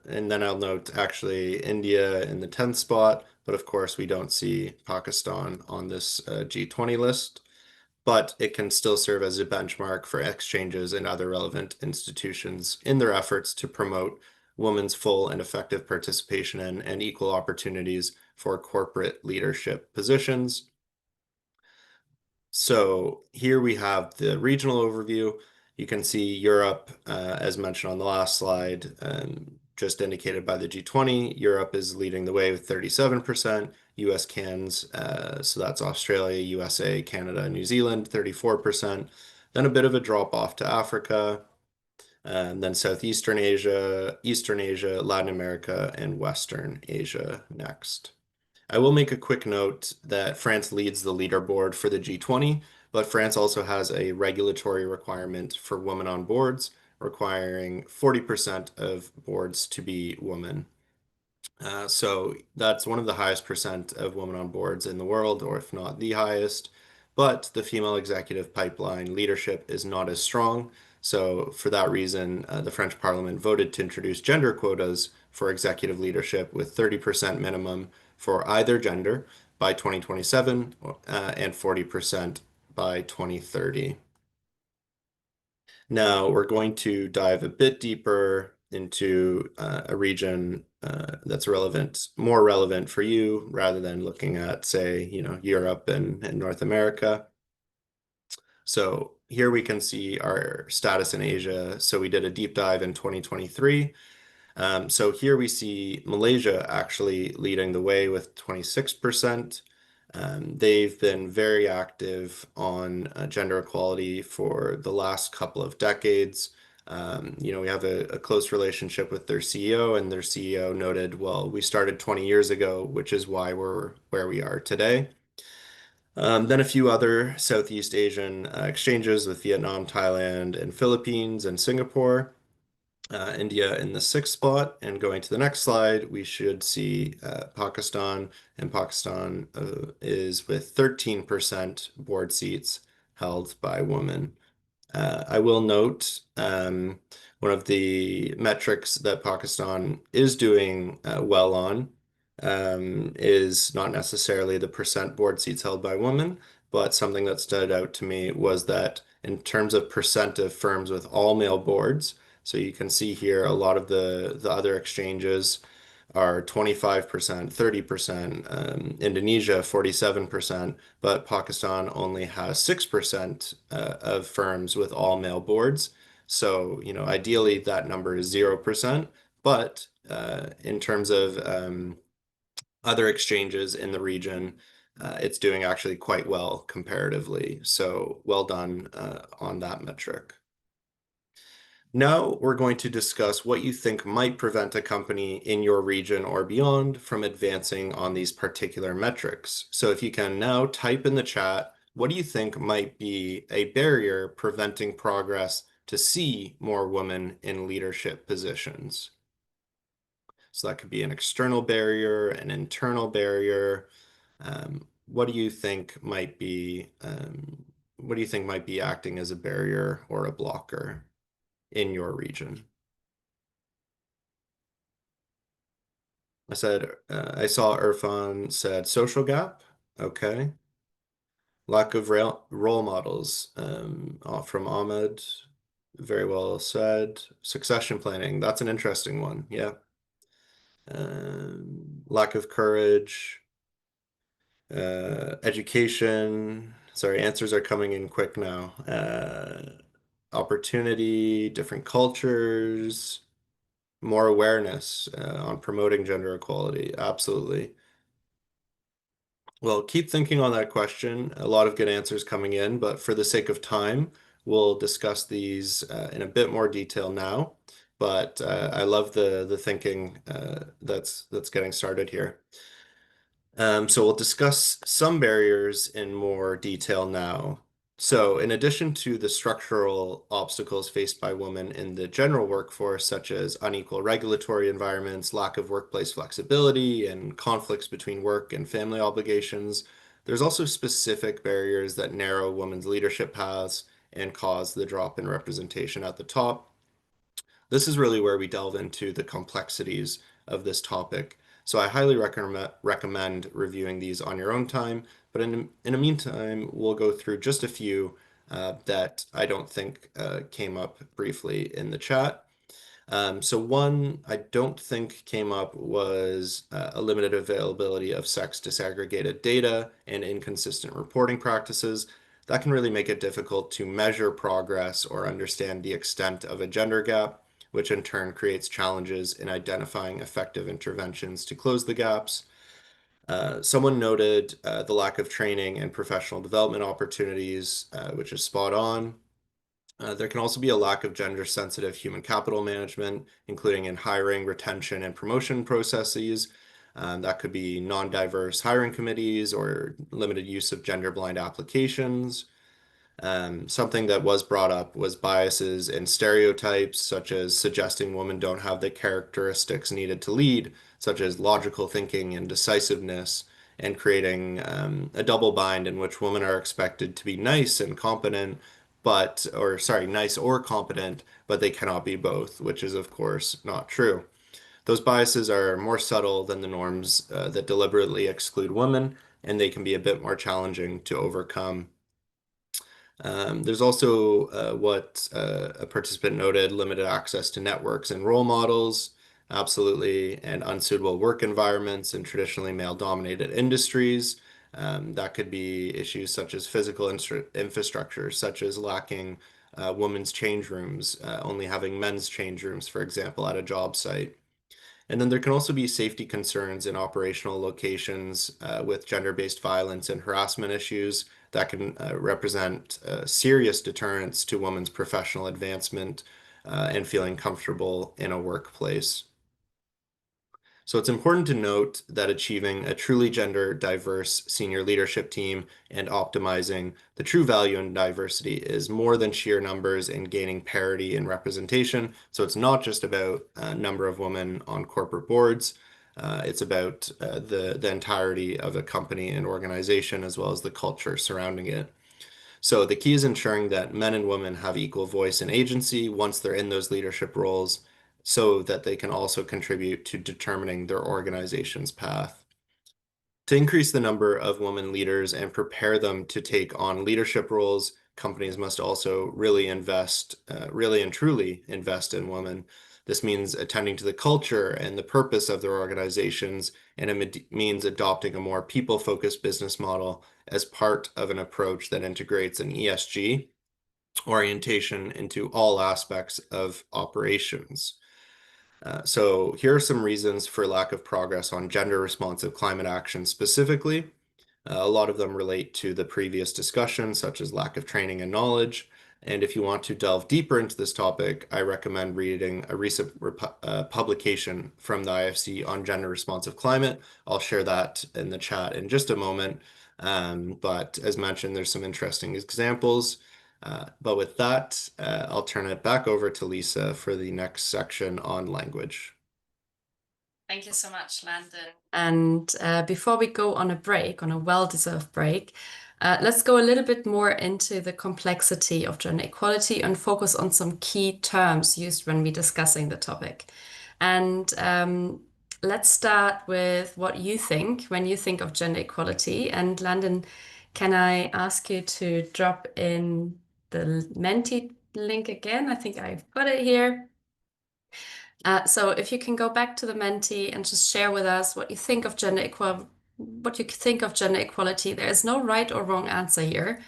and then I'll note actually India in the 10th spot, but of course we don't see Pakistan on this G20 list, but it can still serve as a benchmark for exchanges and other relevant institutions in their efforts to promote women's full and effective participation in and equal opportunities for corporate leadership positions. So here we have the regional overview. You can see Europe, as mentioned on the last slide, just indicated by the G20. Europe is leading the way with 37%. US cans, so that's Australia, USA, Canada, New Zealand, 34%. Then a bit of a drop off to Africa, and then Southeastern Asia, Eastern Asia, Latin America, and Western Asia next. I will make a quick note that France leads the leaderboard for the G20, but France also has a regulatory requirement for women on boards, requiring 40% of boards to be women. So that's one of the highest percent of women on boards in the world, or if not the highest. But the female executive pipeline leadership is not as strong. So for that reason, the French Parliament voted to introduce gender quotas for executive leadership with 30% minimum for either gender by 2027 and 40% by 2030. Now we're going to dive a bit deeper into a region that's more relevant for you rather than looking at, say, Europe and North America. So here we can see our status in Asia. So we did a deep dive in 2023. So here we see Malaysia actually leading the way with 26%. They've been very active on gender equality for the last couple of decades. We have a close relationship with their CEO, and their CEO noted, well, we started 20 years ago, which is why we're where we are today. Then a few other Southeast Asian exchanges with Vietnam, Thailand, and Philippines and Singapore. India in the sixth spot. And going to the next slide, we should see Pakistan. And Pakistan is with 13% board seats held by women. I will note one of the metrics that Pakistan is doing well on is not necessarily the percent board seats held by women, but something that stood out to me was that in terms of percent of firms with all male boards, so you can see here a lot of the other exchanges are 25%, 30%, Indonesia 47%, but Pakistan only has 6% of firms with all male boards. So, ideally that number is 0%, but in terms of other exchanges in the region, it's doing actually quite well comparatively. So well done on that metric. Now we're going to discuss what you think might prevent a company in your region or beyond from advancing on these particular metrics. So if you can now type in the chat, what do you think might be a barrier preventing progress to see more women in leadership positions? So that could be an external barrier, an internal barrier. What do you think might be acting as a barrier or a blocker in your region? I I saw Irfan said social gap. Okay. Lack of role models from Ahmed. Very well said. Succession planning. That's an interesting one. Yeah. Lack of courage. Education. Sorry, answers are coming in quick now. Opportunity, different cultures, more awareness on promoting gender equality. Absolutely. Well, keep thinking on that question. A lot of good answers coming in, but for the sake of time, we'll discuss these in a bit more detail now. But I love the thinking that's getting started here. So we'll discuss some barriers in more detail now. So in addition to the structural obstacles faced by women in the general workforce, such as unequal regulatory environments, lack of workplace flexibility, and conflicts between work and family obligations, there's also specific barriers that narrow women's leadership paths and cause the drop in representation at the top. This is really where we delve into the complexities of this topic. So I highly recommend reviewing these on your own time. But in the meantime, we'll go through just a few that I don't think came up briefly in the chat. So one I don't think came up was a limited availability of sex disaggregated data and inconsistent reporting practices. That can really make it difficult to measure progress or understand the extent of a gender gap, which in turn creates challenges in identifying effective interventions to close the gaps. Someone noted the lack of training and professional development opportunities, which is spot on. There can also be a lack of gender-sensitive human capital management, including in hiring, retention, and promotion processes. That could be non-diverse hiring committees or limited use of gender-blind applications. Something that was brought up was biases and stereotypes, such as suggesting women don't have the characteristics needed to lead, such as logical thinking and decisiveness, and creating a double bind in which women are expected to be nice and competent, nice or competent, but they cannot be both, which is of course not true. Those biases are more subtle than the norms that deliberately exclude women, and they can be a bit more challenging to overcome. There's also what a participant noted, limited access to networks and role models, absolutely, and unsuitable work environments in traditionally male-dominated industries. That could be issues such as physical infrastructure, such as lacking women's change rooms, only having men's change rooms, for example, at a job site. And then there can also be safety concerns in operational locations with gender-based violence and harassment issues that can represent serious deterrents to women's professional advancement and feeling comfortable in a workplace. So it's important to note that achieving a truly gender diverse senior leadership team and optimizing the true value in diversity is more than sheer numbers and gaining parity in representation. So it's not just about number of women on corporate boards. It's about the entirety of a company and organization as well as the culture surrounding it. So the key is ensuring that men and women have equal voice and agency once they're in those leadership roles so that they can also contribute to determining their organization's path. To increase the number of women leaders and prepare them to take on leadership roles, companies must also really and truly invest in women. This means attending to the culture and the purpose of their organizations, and it means adopting a more people-focused business model as part of an approach that integrates an ESG orientation into all aspects of operations. So here are some reasons for lack of progress on gender-responsive climate action specifically. A lot of them relate to the previous discussion, such as lack of training and knowledge. And if you want to delve deeper into this topic, I recommend reading a recent publication from the IFC on gender-responsive climate. I'll share that in the chat in just a moment. But as mentioned, there's some interesting examples. But with that, I'll turn it back over to Lisa for the next section on language. Thank you so much, Landon. And before we go on a break, on a well-deserved break, let's go a little bit more into the complexity of gender equality and focus on some key terms used when we're discussing the topic. And let's start with what you think when you think of gender equality. And Landon, can I ask you to drop in the Menti link again? I think I've got it here. So if you can go back to the Menti and just share with us what you think of gender equality, there is no right or wrong answer here.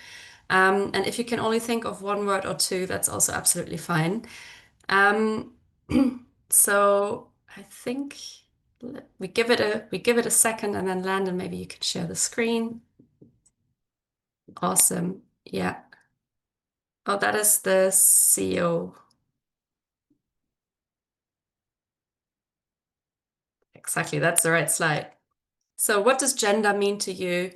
And if you can only think of one word or two, that's also absolutely fine. So I think we give it a second, and then Landon, maybe you could share the screen. Awesome. Yeah. Oh, that is the CEO. Exactly, that's the right slide. So what does gender mean to you?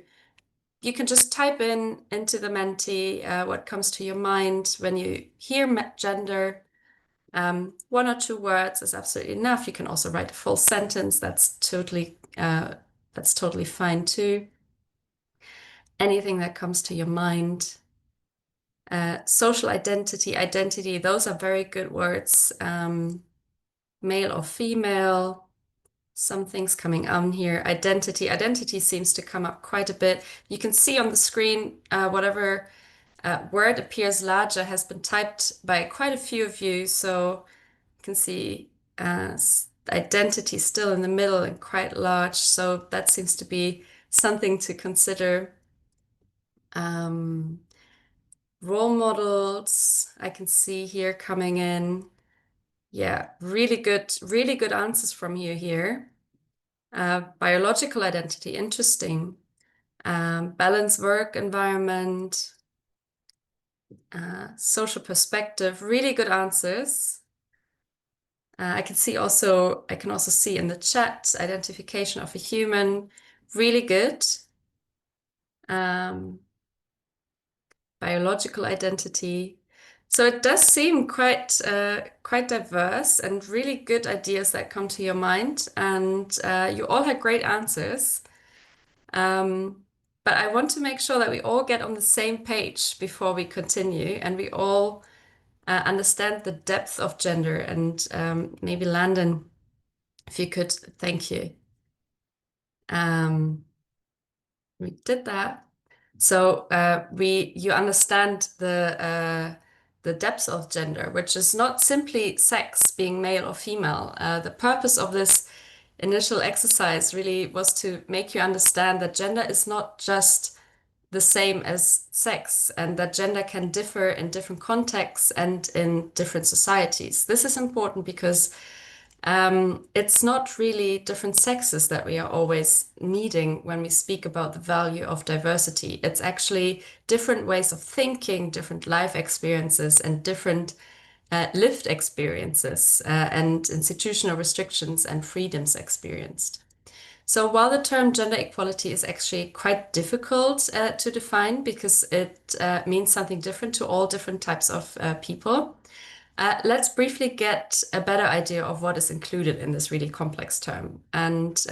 You can just type into the Menti what comes to your mind when you hear gender. One or two words is absolutely enough. You can also write a full sentence. That's totally fine too. Anything that comes to your mind. Social identity, those are very good words. Male or female. Some things coming on here. Identity seems to come up quite a bit. You can see on the screen whatever word appears larger has been typed by quite a few of you. So you can see identity still in the middle and quite large. So that seems to be something to consider. Role models, I can see here coming in. Yeah, really good answers from you here. Biological identity, interesting. Balanced work environment, social perspective, really good answers. I can also see in the chat, identification of a human, really good. Biological identity. So it does seem quite diverse and really good ideas that come to your mind. And you all had great answers. But I want to make sure that we all get on the same page before we continue and we all understand the depth of gender. And maybe Landon, if you could, thank you. We did that. So you understand the depth of gender, which is not simply sex, being male or female. The purpose of this initial exercise really was to make you understand that gender is not just the same as sex, and that gender can differ in different contexts and in different societies. This is important because it's not really different sexes that we are always needing when we speak about the value of diversity. It's actually different ways of thinking, different life experiences, and different lived experiences and institutional restrictions and freedoms experienced. So while the term gender equality is actually quite difficult to define because it means something different to all different types of people, let's briefly get a better idea of what is included in this really complex term. And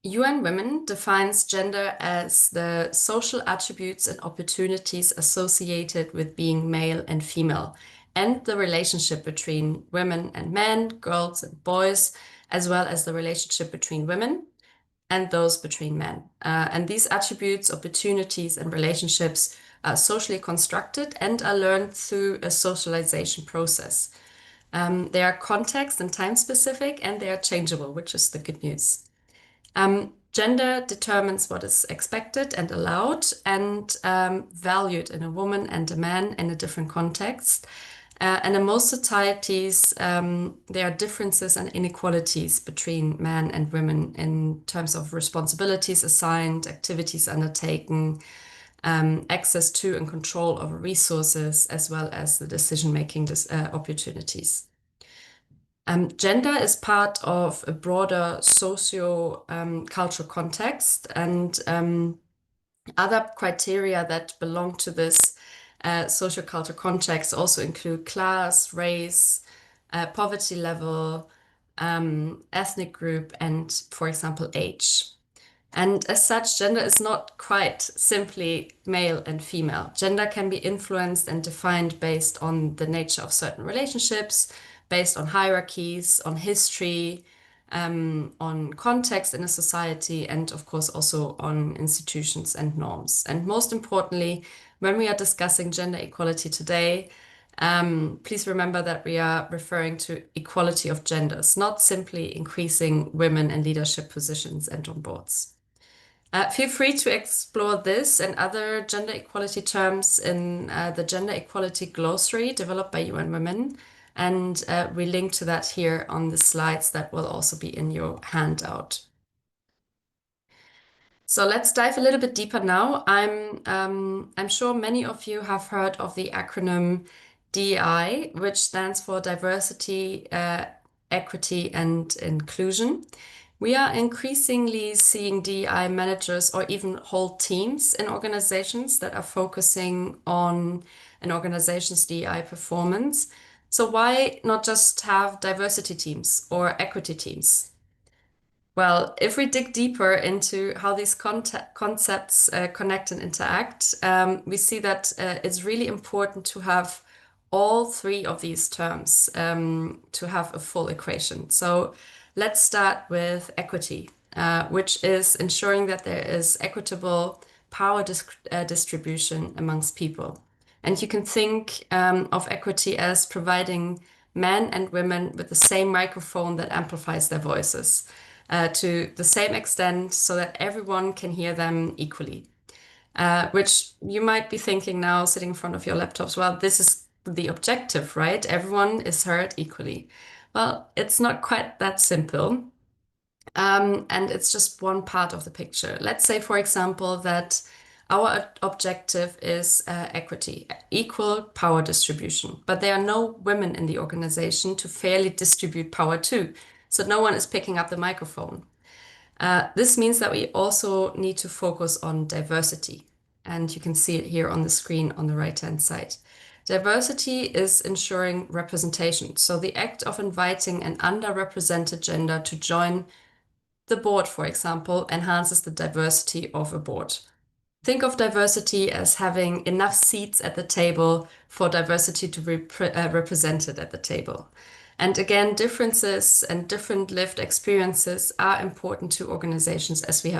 UN Women defines gender as the social attributes and opportunities associated with being male and female, and the relationship between women and men, girls and boys, as well as the relationship between women and those between men. And these attributes, opportunities, and relationships are socially constructed and are learned through a socialization process. They are context and time specific, and they are changeable, which is the good news. Gender determines what is expected and allowed and valued in a woman and a man in a different context. And in most societies, there are differences and inequalities between men and women in terms of responsibilities assigned, activities undertaken, access to and control over resources, as well as the decision-making opportunities. Gender is part of a broader socio-cultural context, and other criteria that belong to this socio-cultural context also include class, race, poverty level, ethnic group, and, for example, age. And as such, gender is not quite simply male and female. Gender can be influenced and defined based on the nature of certain relationships, based on hierarchies, on history, on context in a society, and of course also on institutions and norms. And most importantly, when we are discussing gender equality today, please remember that we are referring to equality of genders, not simply increasing women in leadership positions and on boards. Feel free to explore this and other gender equality terms in the Gender Equality Glossary developed by UN Women. And we link to that here on the slides that will also be in your handout. So let's dive a little bit deeper now. I'm sure many of you have heard of the acronym DEI, which stands for Diversity, Equity, and Inclusion. We are increasingly seeing DEI managers or even whole teams in organizations that are focusing on an organization's DEI performance. So why not just have diversity teams or equity teams? Well, if we dig deeper into how these concepts connect and interact, we see that it's really important to have all three of these terms to have a full equation. So let's start with equity, which is ensuring that there is equitable power distribution amongst people. And you can think of equity as providing men and women with the same microphone that amplifies their voices to the same extent so that everyone can hear them equally. Which you might be thinking now, sitting in front of your laptops, well, this is the objective, right? Everyone is heard equally. Well, it's not quite that simple. And it's just one part of the picture. Let's say, for example, that our objective is equity, equal power distribution, but there are no women in the organization to fairly distribute power to. So no one is picking up the microphone. This means that we also need to focus on diversity. And you can see it here on the screen on the right-hand side. Diversity is ensuring representation. So the act of inviting an underrepresented gender to join the board, for example, enhances the diversity of a board. Think of diversity as having enough seats at the table for diversity to be represented at the table. And again, differences and different lived experiences are important to organizations, as we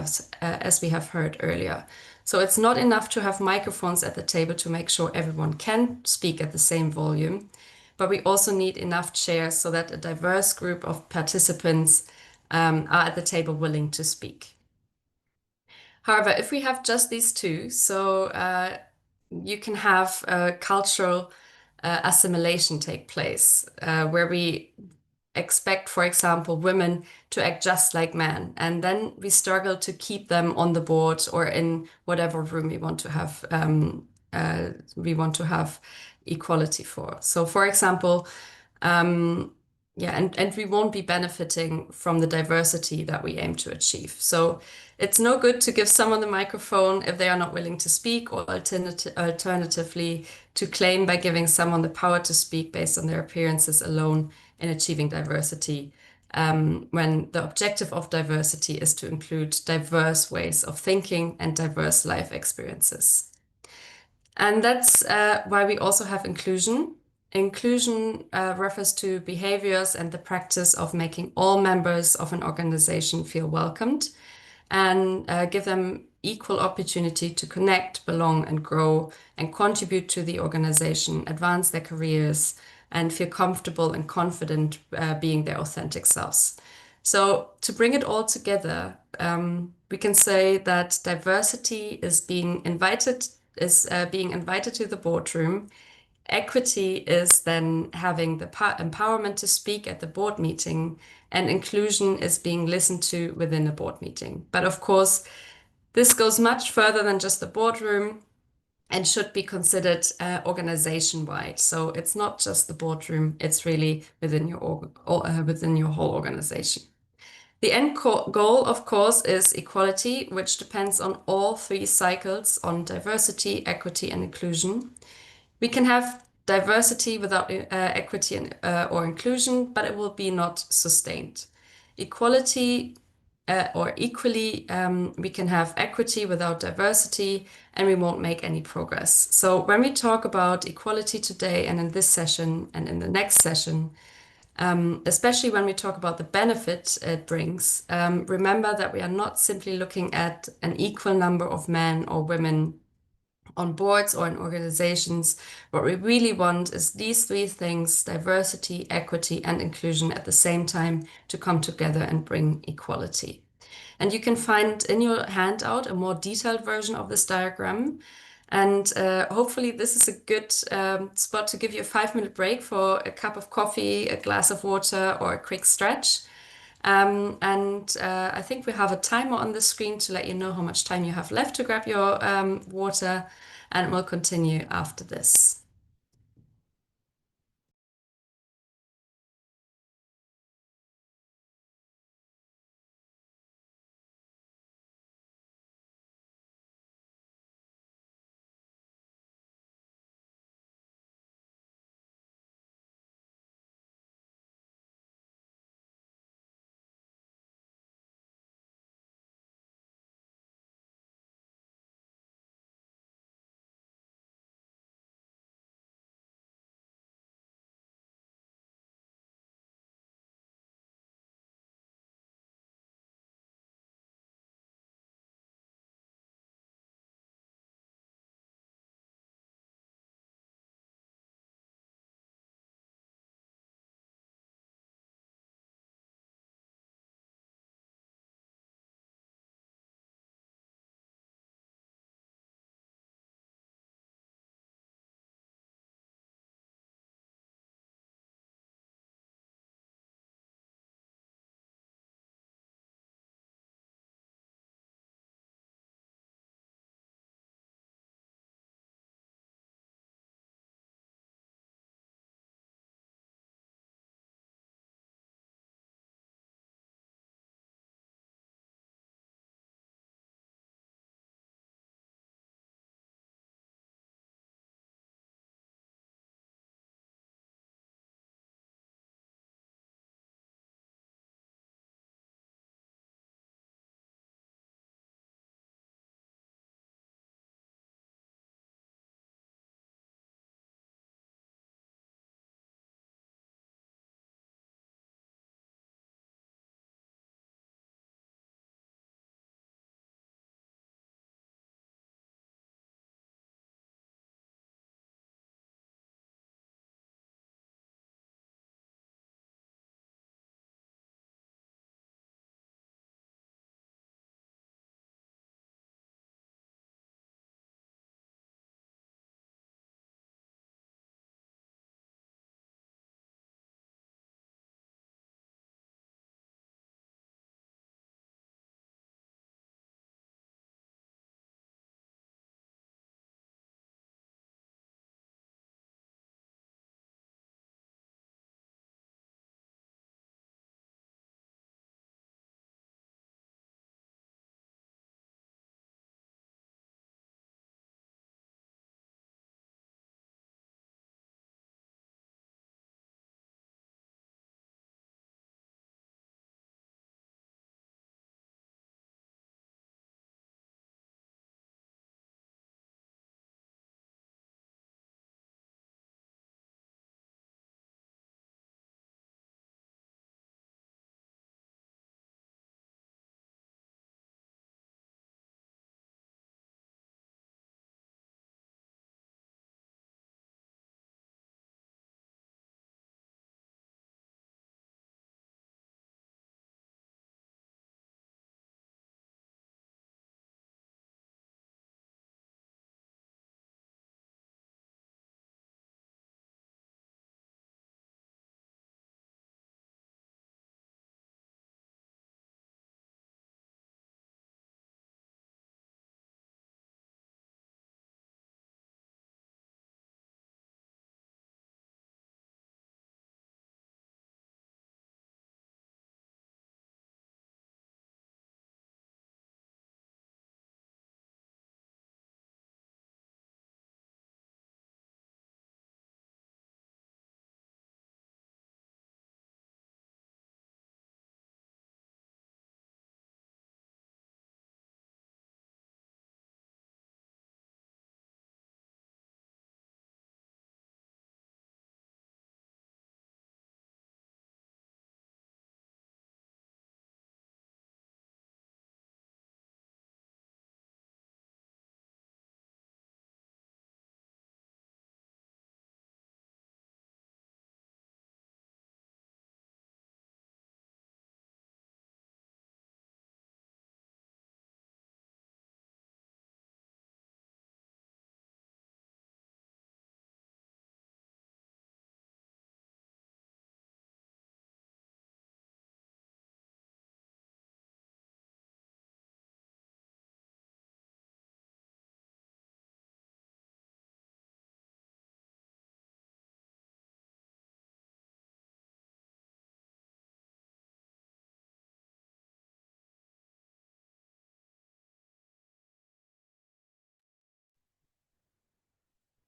have heard earlier. So it's not enough to have microphones at the table to make sure everyone can speak at the same volume, but we also need enough chairs so that a diverse group of participants are at the table willing to speak. However, if we have just these two, so you can have cultural assimilation take place, where we expect, for example, women to act just like men, and then we struggle to keep them on the board or in whatever room we want to have equality for. So, for example, yeah, and we won't be benefiting from the diversity that we aim to achieve. So it's no good to give someone the microphone if they are not willing to speak, or alternatively, to claim by giving someone the power to speak based on their appearances alone in achieving diversity, when the objective of diversity is to include diverse ways of thinking and diverse life experiences. And that's why we also have inclusion. Inclusion refers to behaviors and the practice of making all members of an organization feel welcomed and give them equal opportunity to connect, belong, and grow, and contribute to the organization, advance their careers, and feel comfortable and confident being their authentic selves. So to bring it all together, we can say that diversity is being invited to the boardroom. Equity is then having the empowerment to speak at the board meeting, and inclusion is being listened to within a board meeting. But of course, this goes much further than just the boardroom and should be considered organization-wide. So it's not just the boardroom, it's really within your whole organization. The end goal, of course, is equality, which depends on all three cycles on diversity, equity, and inclusion. We can have diversity without equity or inclusion, but it will be not sustained. Equality or equally, we can have equity without diversity, and we won't make any progress. So when we talk about equality today and in this session and in the next session, especially when we talk about the benefit it brings, remember that we are not simply looking at an equal number of men or women on boards or in organizations. What we really want is these three things: diversity, equity, and inclusion at the same time to come together and bring equality. And you can find in your handout a more detailed version of this diagram. And hopefully this is a good spot to give you a 5-minute break for a cup of coffee, a glass of water, or a quick stretch. I think we have a timer on the screen to let you know how much time you have left to grab your water, and we'll continue after this.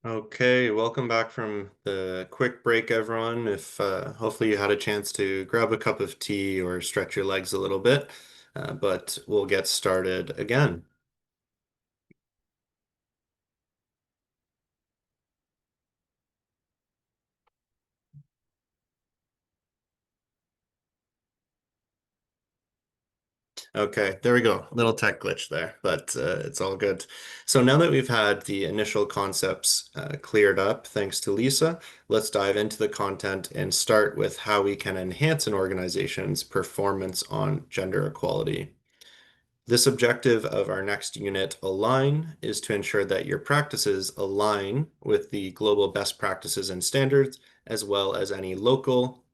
Okay, welcome back from the quick break, everyone. If hopefully you had a chance to grab a cup of tea or stretch your legs a little bit, but we'll get started again. Okay, there we go. Little tech glitch there, but it's all good. So now that we've had the initial concepts cleared up, thanks to Lisa, let's dive into the content and start with how we can enhance an organization's performance on gender equality. This objective of our next unit, Align, is to ensure that your practices align with the global best practices and standards, as well as any local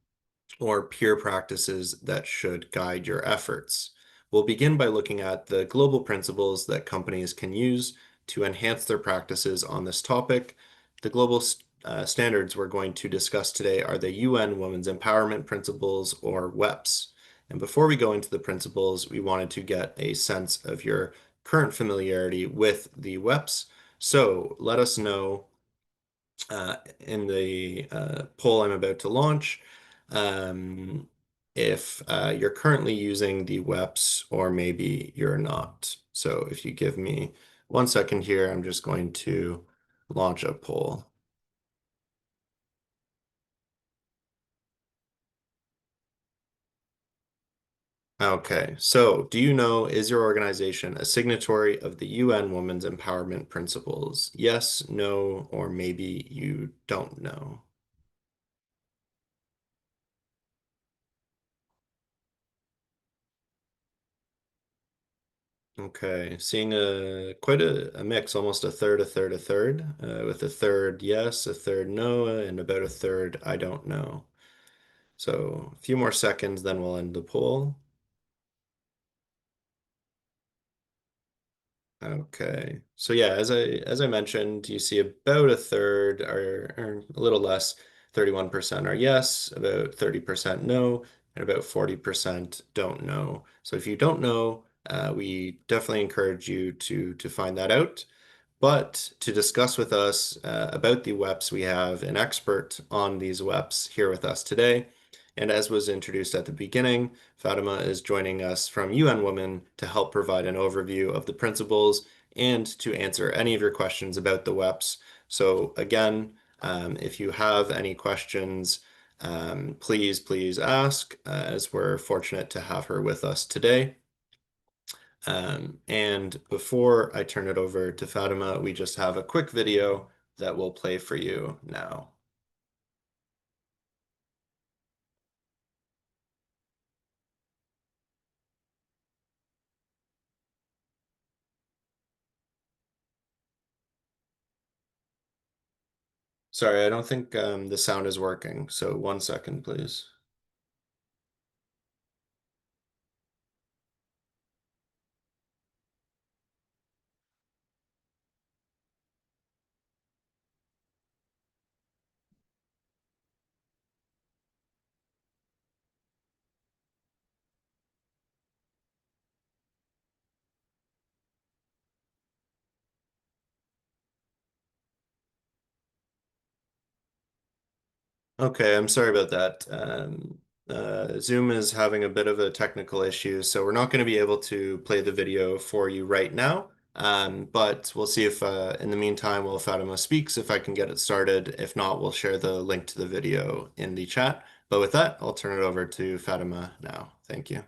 or peer practices that should guide your efforts. We'll begin by looking at the global principles that companies can use to enhance their practices on this topic. The global standards we're going to discuss today are the UN Women's Empowerment Principles, or WEPs. And before we go into the principles, we wanted to get a sense of your current familiarity with the WEPs. So let us know in the poll I'm about to launch um, if you're currently using the WEPs or maybe you're not. So if you give me 1 second here, I'm just going to launch a poll. Okay, so do you know, is your organization a signatory of the UN Women's Empowerment Principles? Yes, no, or maybe you don't know. Okay, seeing quite a mix, almost a third, a third, a third, with a third yes, a third no, and about a third I don't know. So a few more seconds, then we'll end the poll. Okay, so yeah, as I mentioned, you see about a third or a little less, 31% are yes, about 30% no, and about 40% don't know. So if you don't know, we definitely encourage you to find that out. But to discuss with us about the WEPs, we have an expert on these WEPs here with us today. And as was introduced at the beginning, Fatima is joining us from UN Women to help provide an overview of the principles and to answer any of your questions about the WEPs. So again, if you have any questions, please ask, as we're fortunate to have her with us today. And before I turn it over to Fatima, we just have a quick video that we'll play for you now. Sorry, I don't think the sound is working, so 1 second, please. Okay, I'm sorry about that. Zoom is having a bit of a technical issue, so we're not going to be able to play the video for you right now. But we'll see if in the meantime, while Fatima speaks, if I can get it started. If not, we'll share the link to the video in the chat. But with that, I'll turn it over to Fatima now. Thank you.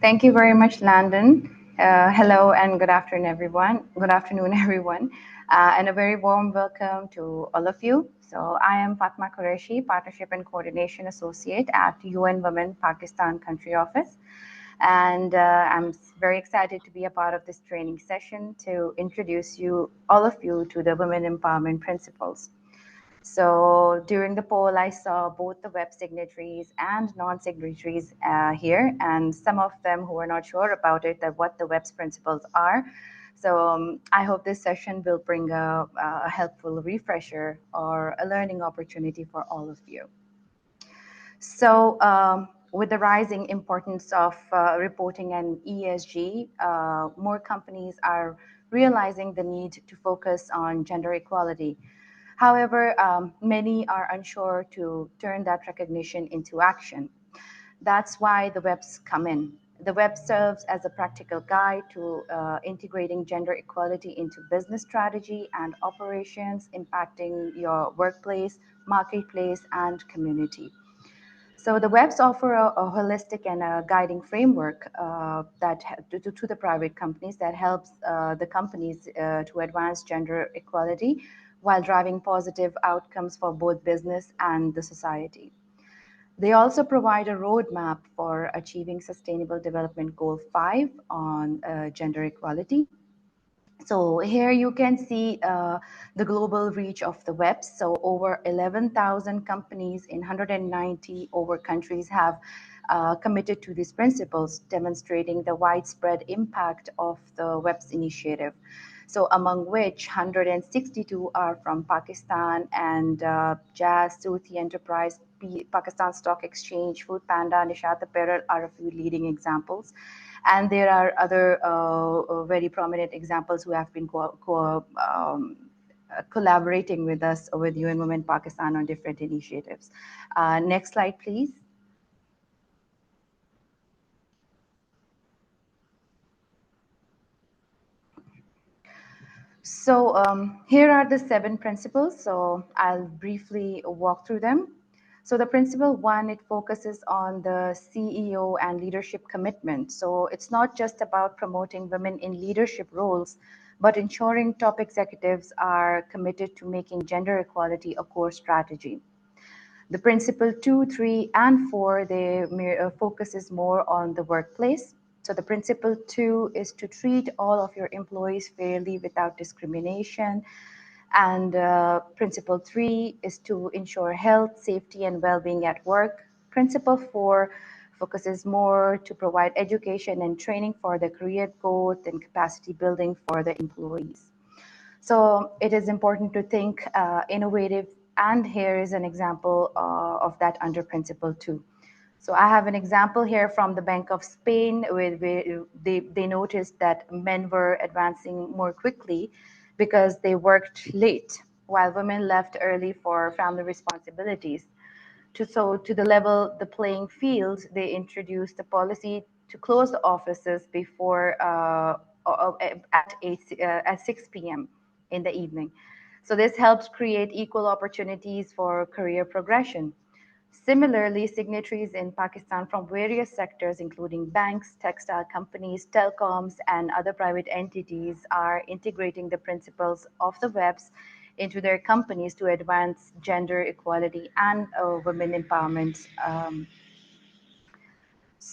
Thank you very much, Landon. Hello and good afternoon, everyone. Good afternoon, everyone, and a very warm welcome to all of you. So I am Fatma Qureshi, Partnership and Coordination Associate at UN Women Pakistan Country Office. And I'm very excited to be a part of this training session to introduce all of you to the Women Empowerment Principles. So during the poll, I saw both the web signatories and non-signatories here, and some of them who are not sure about it, that what the WEB's principles are. So I hope this session will bring a helpful refresher or a learning opportunity for all of you. So with the rising importance of reporting and ESG, more companies are realizing the need to focus on gender equality. However, many are unsure to turn that recognition into action. That's why the webs come in. The web serves as a practical guide to integrating gender equality into business strategy and operations, impacting your workplace, marketplace, and community. So the webs offer a holistic and a guiding framework to the private companies that helps the companies to advance gender equality while driving positive outcomes for both business and the society. They also provide a roadmap for achieving Sustainable Development Goal 5 on gender equality. So here you can see the global reach of the web. So over 11,000 companies in 190 over countries have committed to these principles, demonstrating the widespread impact of the web's initiative. So among which 162 are from Pakistan, and Jazz, Suthi Enterprise, Pakistan Stock Exchange, Food Panda, Nishat Apparel are a few leading examples. And there are other very prominent examples who have been collaborating with us, with UN Women Pakistan, on different initiatives. Next slide, please. So here are the 7 principles. So I'll briefly walk through them. So the principle 1, it focuses on the CEO and leadership commitment. So it's not just about promoting women in leadership roles, but ensuring top executives are committed to making gender equality a core strategy. The principle 2, 3, and 4, they focuses more on the workplace. So the principle 2 is to treat all of your employees fairly without discrimination. And principle 3 is to ensure health, safety, and well-being at work. Principle 4 focuses more to provide education and training for the career growth and capacity building for the employees. So it is important to think innovative, and here is an example of that under principle 2. So I have an example here from the Bank of Spain, where they noticed that men were advancing more quickly because they worked late, while women left early for family responsibilities. To the level the playing field, they introduced a policy to close the offices before at 6 p.m. in the evening. So this helps create equal opportunities for career progression. Similarly, signatories in Pakistan from various sectors, including banks, textile companies, telecoms, and other private entities, are integrating the principles of the webs into their companies to advance gender equality and women empowerment.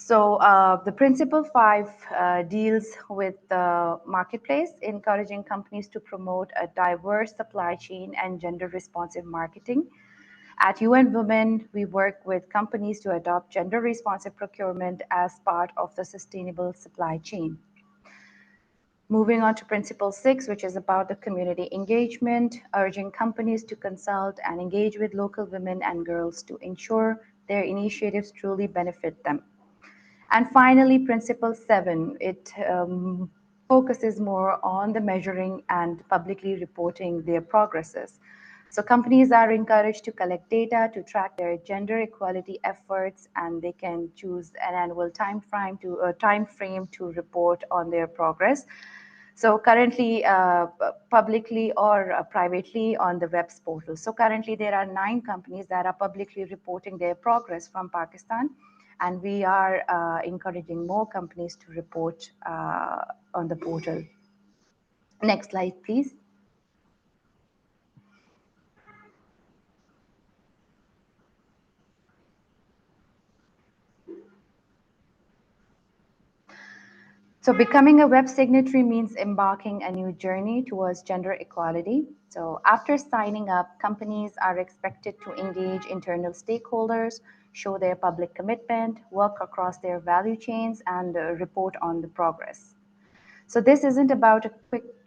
The principle 5 deals with the marketplace, encouraging companies to promote a diverse supply chain and gender responsive marketing. At UN Women, we work with companies to adopt gender responsive procurement as part of the sustainable supply chain. Moving on to principle 6, which is about the community engagement, urging companies to consult and engage with local women and girls to ensure their initiatives truly benefit them. And finally, principle 7, it focuses more on the measuring and publicly reporting their progresses. So companies are encouraged to collect data to track their gender equality efforts, and they can choose an annual time frame to report on their progress. So currently, publicly or privately on the web's portal. So currently, there are 9 companies that are publicly reporting their progress from Pakistan, and we are encouraging more companies to report on the portal. Next slide, please. So becoming a web signatory means embarking a new journey towards gender equality. So after signing up, companies are expected to engage internal stakeholders, show their public commitment, work across their value chains, and report on the progress. So this isn't about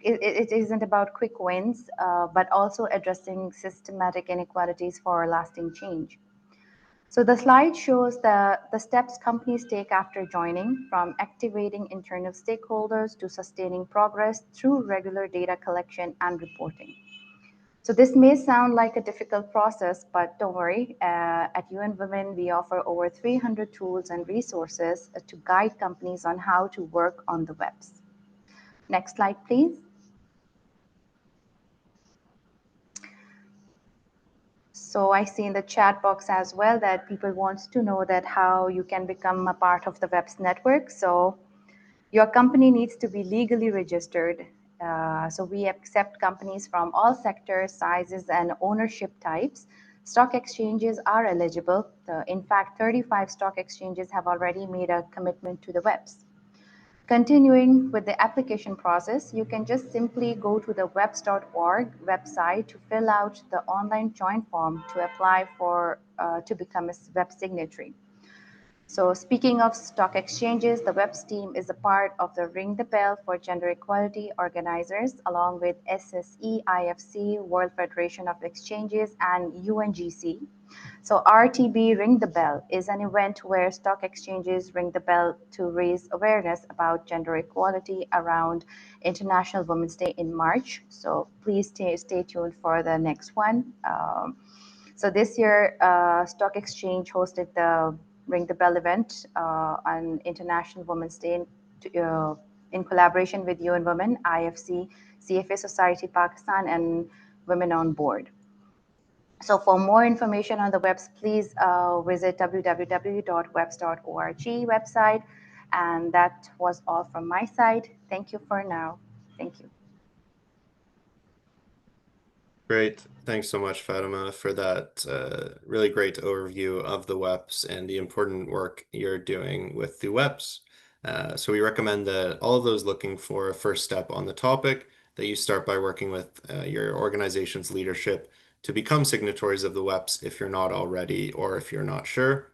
it isn't about quick wins, but also addressing systematic inequalities for lasting change. So the slide shows the steps companies take after joining, from activating internal stakeholders to sustaining progress through regular data collection and reporting. So this may sound like a difficult process, but don't worry. At UN Women, we offer over 300 tools and resources to guide companies on how to work on the webs. Next slide, please. So I see in the chat box as well that people want to know that how you can become a part of the webs network. So your company needs to be legally registered. So we accept companies from all sectors, sizes, and ownership types. Stock exchanges are eligible. In fact, 35 stock exchanges have already made a commitment to the webs. Continuing with the application process, you can just simply go to the webs.org website to fill out the online join form to apply for to become a web signatory. So speaking of stock exchanges, the WEBs team is a part of the Ring the Bell for Gender Equality organizers, along with SSE, IFC, World Federation of Exchanges, and UNGC. So RTB Ring the Bell is an event where stock exchanges ring the bell to raise awareness about gender equality around International Women's Day in March. So please stay tuned for the next one. So this year, Stock Exchange hosted the Ring the Bell event on International Women's Day in collaboration with UN Women, IFC, CFA Society Pakistan, and Women on Board. So for more information on the webs, please visit www.webs.org website. And that was all from my side. Thank you for now. Thank you. Great. Thanks so much, Fatima, for that really great overview of the WEPs and the important work you're doing with the WEPs. So we recommend that all of those looking for a first step on the topic, that you start by working with your organization's leadership to become signatories of the WEPs if you're not already or if you're not sure.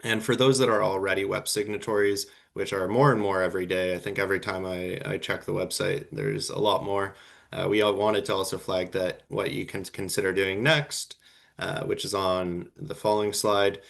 And for those that are already web signatories, which are more and more every day, I think every time I check the website, there's a lot more. We all wanted to also flag that what you can consider doing next, which is on the following slide.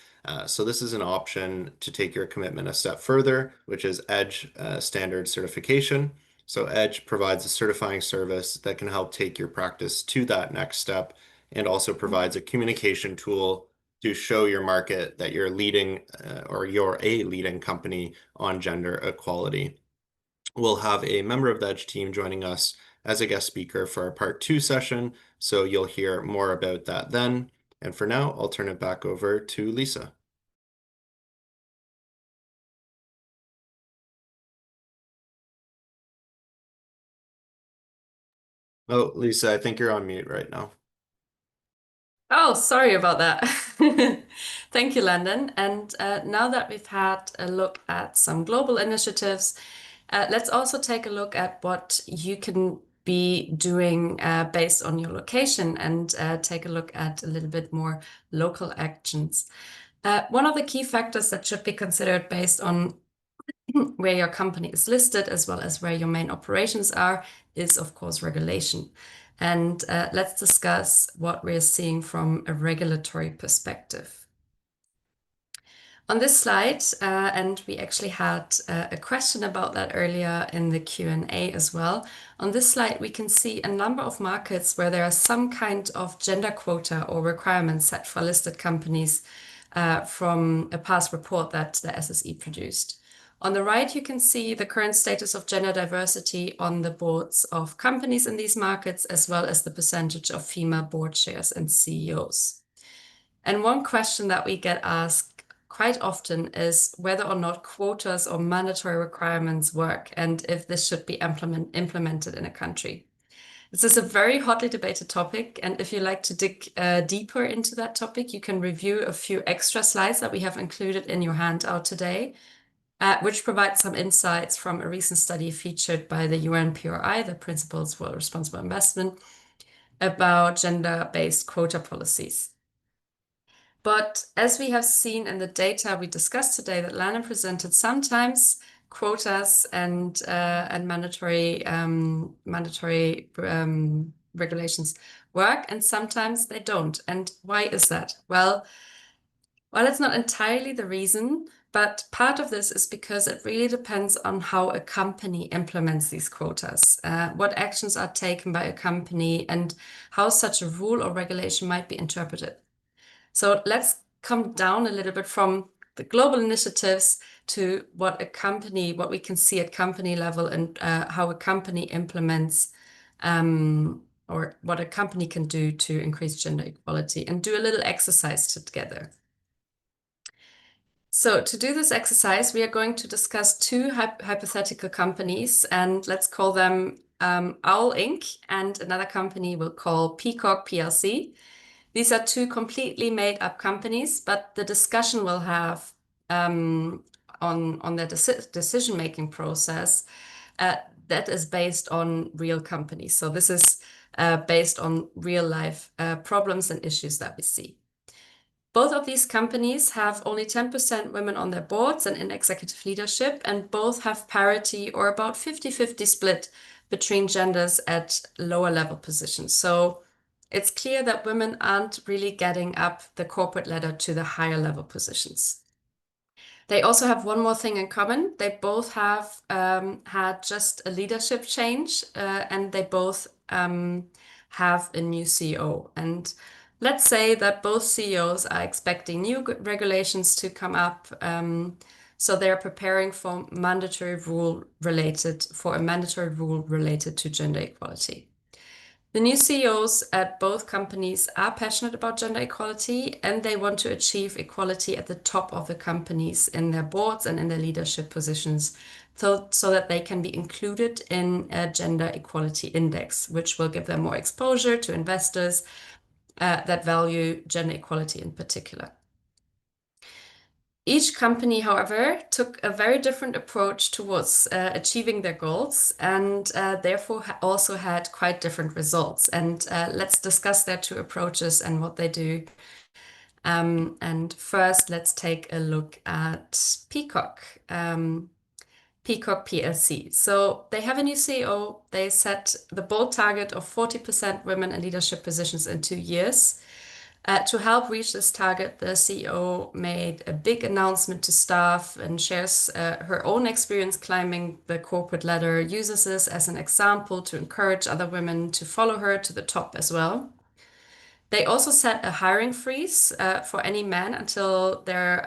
So this is an option to take your commitment a step further, which is EDGE standard certification. So EDGE provides a certifying service that can help take your practice to that next step, and also provides a communication tool to show your market that you're leading or you're a leading company on gender equality. We'll have a member of the EDGE team joining us as a guest speaker for our part 2 session, so you'll hear more about that then. And for now, I'll turn it back over to Lisa. Oh, Lisa, I think you're on mute right now. Oh, sorry about that. Thank you, Landon. And now that we've had a look at some global initiatives, let's also take a look at what you can be doing based on your location, and take a look at a little bit more local actions. One of the key factors that should be considered based on where your company is listed, as well as where your main operations are, is of course regulation. And let's discuss what we're seeing from a regulatory perspective. On this slide, and we actually had a question about that earlier in the Q&A as well. On this slide, we can see a number of markets where there are some kind of gender quota or requirements set for listed companies from a past report that the SSE produced. On the right, you can see the current status of gender diversity on the boards of companies in these markets, as well as the percentage of female board chairs and CEOs. And one question that we get asked quite often is whether or not quotas or mandatory requirements work, and if this should be implemented in a country. This is a very hotly debated topic, and if you like to dig deeper into that topic, you can review a few extra slides that we have included in your handout today, which provide some insights from a recent study featured by the UNPRI, the Principles for Responsible Investment, about gender-based quota policies. But as we have seen in the data we discussed today that Landon presented, sometimes quotas and mandatory regulations work, and sometimes they don't. And why is that? Well, Well, it's not entirely the reason, but part of this is because it really depends on how a company implements these quotas, what actions are taken by a company, and how such a rule or regulation might be interpreted. So let's come down a little bit from the global initiatives to what we can see at company level, and how a company implements or what a company can do to increase gender equality, and do a little exercise together. So to do this exercise, we are going to discuss two hypothetical companies, and let's call them Owl Inc. and another company we'll call Peacock PLC. These are two completely made up companies, but the discussion we'll have on their decision-making process that is based on real companies. So this is based on real life problems and issues that we see. Both of these companies have only 10% women on their boards and in executive leadership, and both have parity or about 50-50 split between genders at lower level positions. So it's clear that women aren't really getting up the corporate ladder to the higher level positions. They also have one more thing in common. They both have had just a leadership change, and they both have a new CEO. And let's say that both CEOs are expecting new regulations to come up. So they're preparing for a mandatory rule related to gender equality. The new CEOs at both companies are passionate about gender equality, and they want to achieve equality at the top of the companies in their boards and in their leadership positions, so that they can be included in a gender equality index, which will give them more exposure to investors that value gender equality in particular. Each company, however, took a very different approach towards achieving their goals, and therefore also had quite different results. And let's discuss their two approaches and what they do. And first, let's take a look at Peacock. Peacock PLC. So they have a new CEO. They set the bold target of 40% women in leadership positions in 2 years. To help reach this target, the CEO made a big announcement to staff and shares her own experience climbing the corporate ladder, uses this as an example to encourage other women to follow her to the top as well. They also set a hiring freeze for any man until their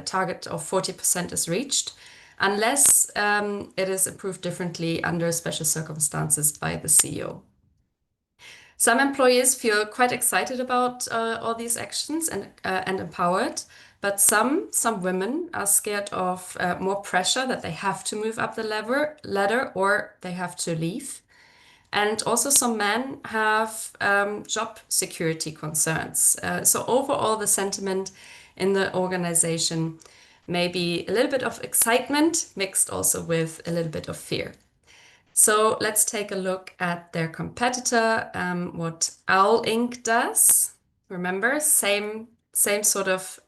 target of 40% is reached, unless it is approved differently under special circumstances by the CEO. Some employees feel quite excited about all these actions and empowered, but some women are scared of more pressure, that they have to move up the ladder or they have to leave. And also some men have job security concerns. So overall, the sentiment in the organization may be a little bit of excitement mixed also with a little bit of fear. So let's take a look at their competitor, what Owl Inc. does. Remember, same sort of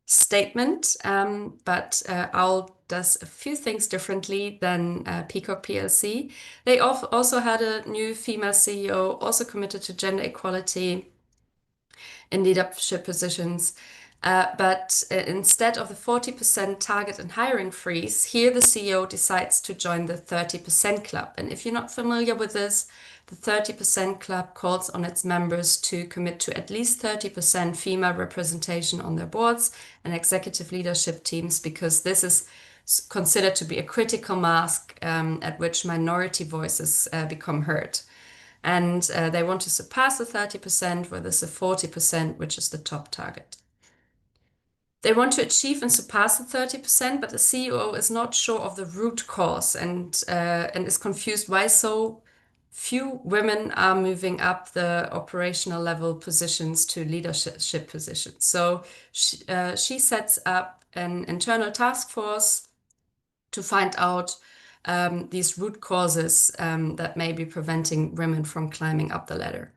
statement, but Owl does a few things differently than Peacock PLC. They also had a new female CEO, also committed to gender equality in leadership positions. But instead of the 40% target and hiring freeze, here the CEO decides to join the 30% club. And if you're not familiar with this, the 30% club calls on its members to commit to at least 30% female representation on their boards and executive leadership teams, because this is considered to be a critical mass at which minority voices become heard. And they want to surpass the 30%, where there's a 40%, which is the top target. They want to achieve and surpass the 30%, but the CEO is not sure of the root cause and is confused why so few women are moving up the operational level positions to leadership positions. So she sets up an internal task force to find out these root causes that may be preventing women from climbing up the ladder.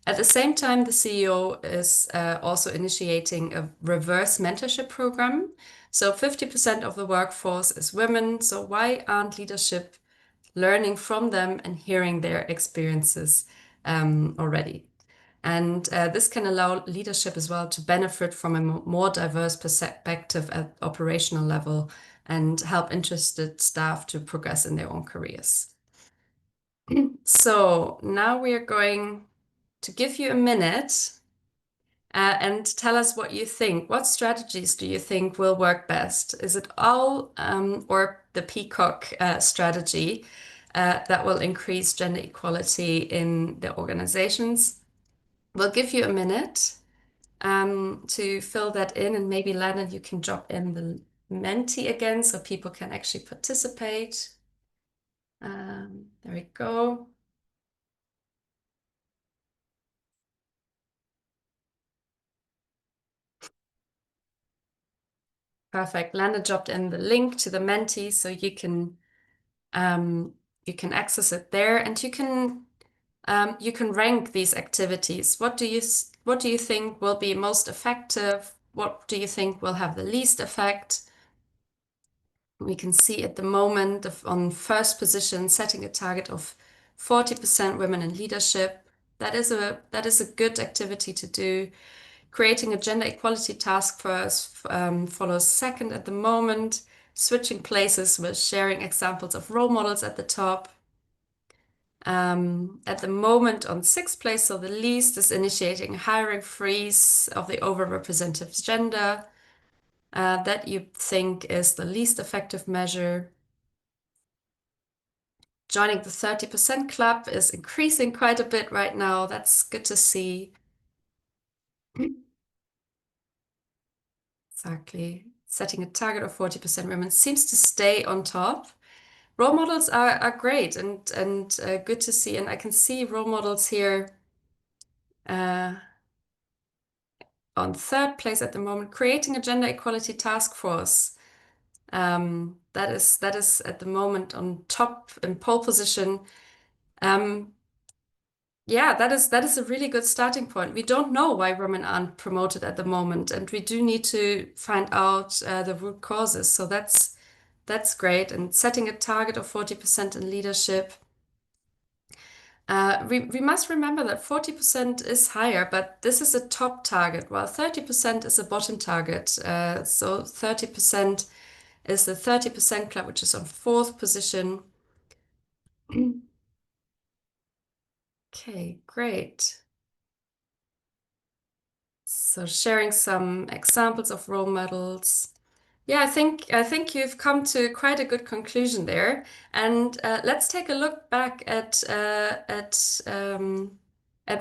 At the same time, the CEO is also initiating a reverse mentorship program. So 50% of the workforce is women. So why aren't leadership learning from them and hearing their experiences already? And this can allow leadership as well to benefit from a more diverse perspective at operational level and help interested staff to progress in their own careers. So now we are going to give you a minute and tell us what you think. What strategies do you think will work best? Is it all or the peacock strategy that will increase gender equality in the organizations? We'll give you a minute to fill that in, and maybe Lennon, you can drop in the Menti again so people can actually participate. There we go. Perfect. Lana dropped in the link to the Menti, so you can access it there, and you can rank these activities. What do you think will be most effective? What do you think will have the least effect? We can see at the moment on first position, setting a target of 40% women in leadership. That is a good activity to do. Creating a gender equality task force follows second at the moment. Switching places with sharing examples of role models at the top. At the moment on sixth place, so the least, is initiating a hiring freeze of the overrepresented gender. That you think is the least effective measure. Joining the 30% club is increasing quite a bit right now. That's good to see. Exactly. Setting a target of 40% women seems to stay on top. Role models are great and good to see. And I can see role models here on third place at the moment, creating a gender equality task force. That is at the moment on top in pole position. Yeah, that is a really good starting point. We don't know why women aren't promoted at the moment, and we do need to find out the root causes. So that's great. And setting a target of 40% in leadership. We must remember that 40% is higher, but this is a top target, while 30% is a bottom target. So 30% is the 30% club, which is on fourth position. Okay, great. So sharing some examples of role models. Yeah, I think you've come to quite a good conclusion there. And let's take a look back at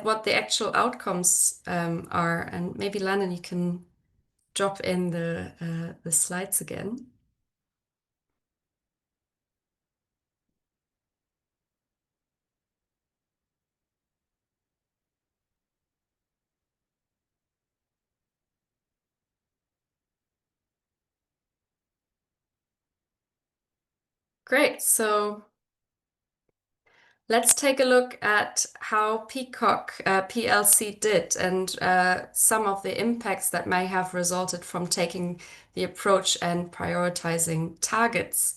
what the actual outcomes are. And maybe Lennon, you can drop in the slides again. Great. So let's take a look at how Peacock PLC did and some of the impacts that may have resulted from taking the approach and prioritizing targets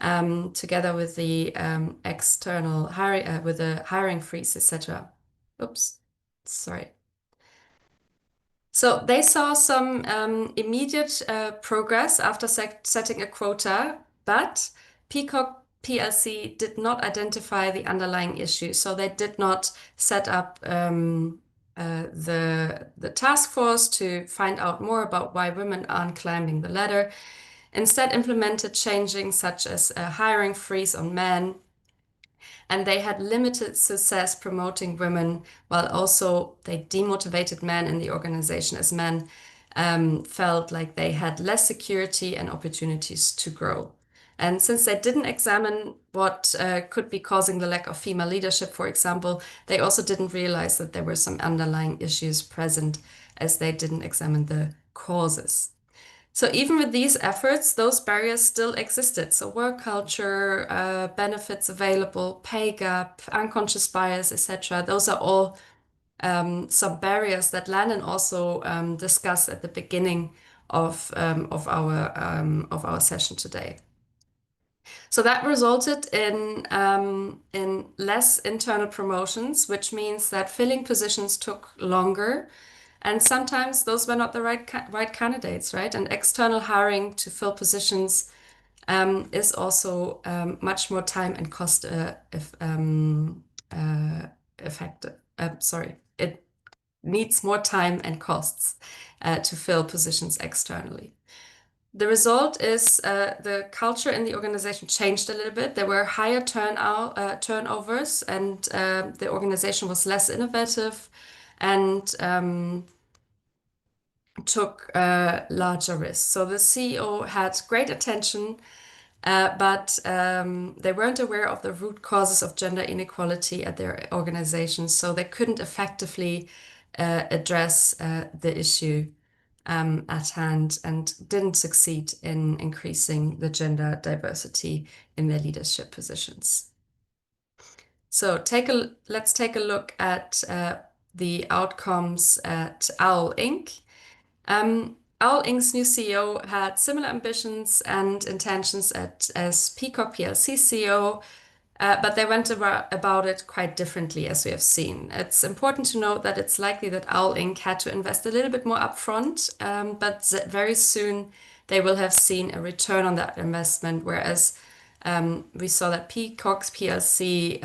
together with the external hiring, with the hiring freeze, etc. Oops, sorry. So they saw some immediate progress after setting a quota, but Peacock PLC did not identify the underlying issue. So they did not set up the task force to find out more about why women aren't climbing the ladder. Instead, implemented changing such as a hiring freeze on men, and they had limited success promoting women, while also they demotivated men in the organization as men felt like they had less security and opportunities to grow. And since they didn't examine what could be causing the lack of female leadership, for example, they also didn't realize that there were some underlying issues present as they didn't examine the causes. So even with these efforts, those barriers still existed. So work culture, benefits available, pay gap, unconscious bias, etc. Those are all some barriers that Landon also discussed at the beginning of our session today. So that resulted in less internal promotions, which means that filling positions took longer, and sometimes those were not the right candidates, right? And external hiring to fill positions is also much more time and cost effective. Sorry, it needs more time and costs to fill positions externally. The result is the culture in the organization changed a little bit. There were higher turnovers, and the organization was less innovative and took larger risks. So the CEO had great attention, but they weren't aware of the root causes of gender inequality at their organizations, so they couldn't effectively address the issue at hand and didn't succeed in increasing the gender diversity in their leadership positions. So let's take a look at the outcomes at OWL Inc. OWL Inc.'s new CEO had similar ambitions and intentions as Peacock PLC CEO, but they went about it quite differently, as we have seen. It's important to note that it's likely that OWL Inc. had to invest a little bit more upfront, but very soon they will have seen a return on that investment, whereas we saw that Peacock's PLC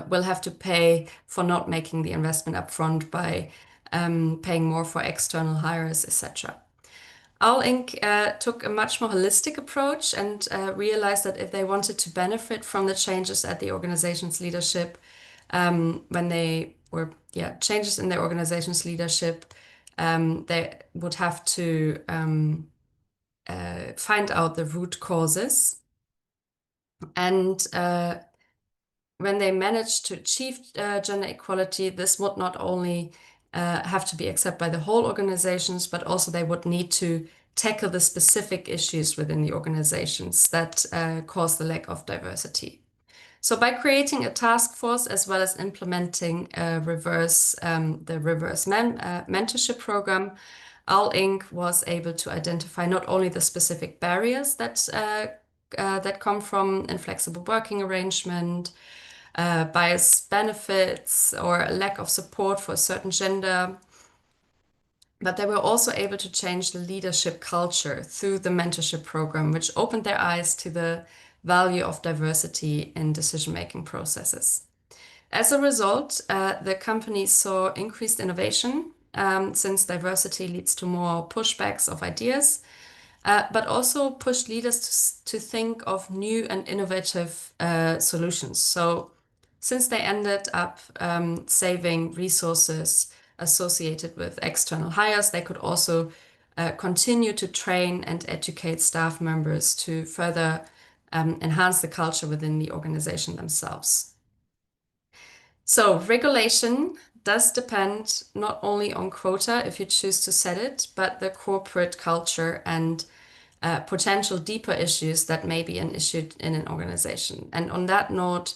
will have to pay for not making the investment upfront by paying more for external hires, etc. OWL Inc. Took a much more holistic approach and realized that if they wanted to benefit from the changes at the organization's leadership, when they were changes in their organization's leadership, they would have to find out the root causes. And when they managed to achieve gender equality, this would not only have to be accepted by the whole organizations, but also they would need to tackle the specific issues within the organizations that cause the lack of diversity. So by creating a task force as well as implementing the reverse mentorship program, OWL Inc. was able to identify not only the specific barriers that come from inflexible working arrangement, biased benefits, or a lack of support for a certain gender, but they were also able to change the leadership culture through the mentorship program, which opened their eyes to the value of diversity in decision-making processes. As a result, the company saw increased innovation, since diversity leads to more pushbacks of ideas, but also pushed leaders to think of new and innovative solutions. So since they ended up saving resources associated with external hires, they could also continue to train and educate staff members to further enhance the culture within the organization themselves. So regulation does depend not only on quota if you choose to set it, but the corporate culture and potential deeper issues that may be an issue in an organization. And on that note,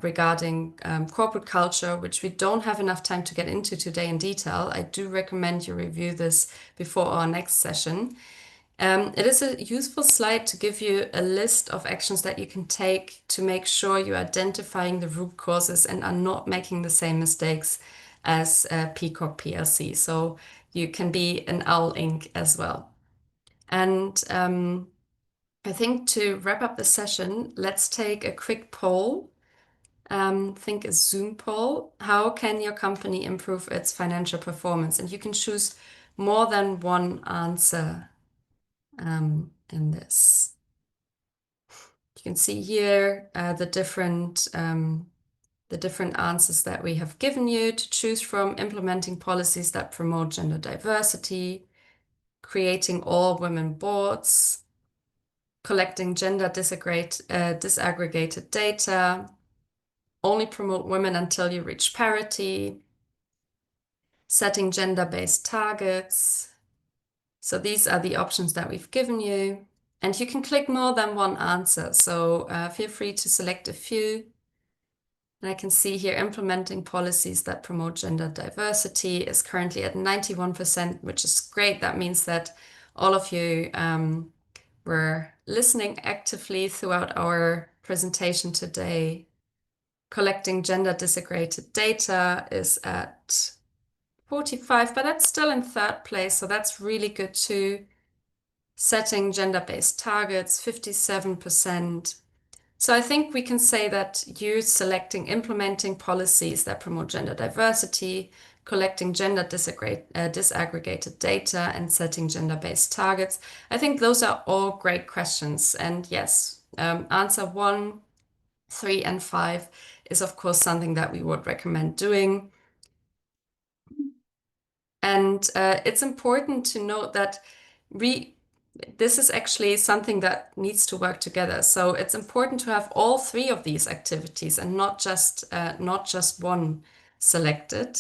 regarding corporate culture, which we don't have enough time to get into today in detail, I do recommend you review this before our next session. It is a useful slide to give you a list of actions that you can take to make sure you're identifying the root causes and are not making the same mistakes as Peacock PLC. So you can be an OWL Inc. as well. And I think to wrap up the session, let's take a quick poll. Think a Zoom poll. How can your company improve its financial performance? And you can choose more than one answer in this. You can see here the different answers that we have given you to choose from: implementing policies that promote gender diversity, creating all women boards, collecting gender disaggregated data, only promote women until you reach parity, setting gender-based targets. So these are the options that we've given you. And you can click more than one answer. So feel free to select a few. And I can see here implementing policies that promote gender diversity is currently at 91%, which is great. That means that all of you were listening actively throughout our presentation today. Collecting gender disaggregated data is at 45, but that's still in third place, so that's really good too. Setting gender-based targets, 57%. So I think we can say that you selecting, implementing policies that promote gender diversity, collecting gender disaggregated data, and setting gender-based targets, I think those are all great questions. And yes, answer 1, 3, and 5 is of course something that we would recommend doing. And it's important to note that this is actually something that needs to work together. So it's important to have all 3 of these activities and not just one selected.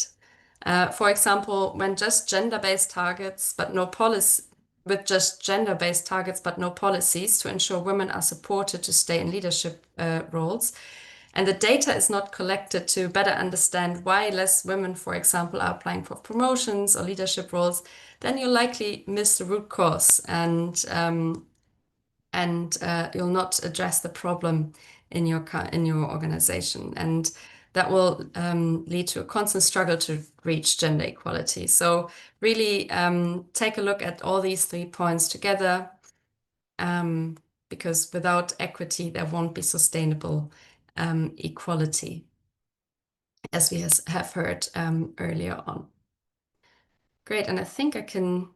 For example, when just gender-based targets but no policy, with just gender-based targets but no policies to ensure women are supported to stay in leadership roles, and the data is not collected to better understand why less women, for example, are applying for promotions or leadership roles, then you'll likely miss the root cause and you'll not address the problem in your organization, and that will lead to a constant struggle to reach gender equality. So really take a look at all these 3 points together, because without equity there won't be sustainable equality, as we have heard earlier on. Great, and I think I can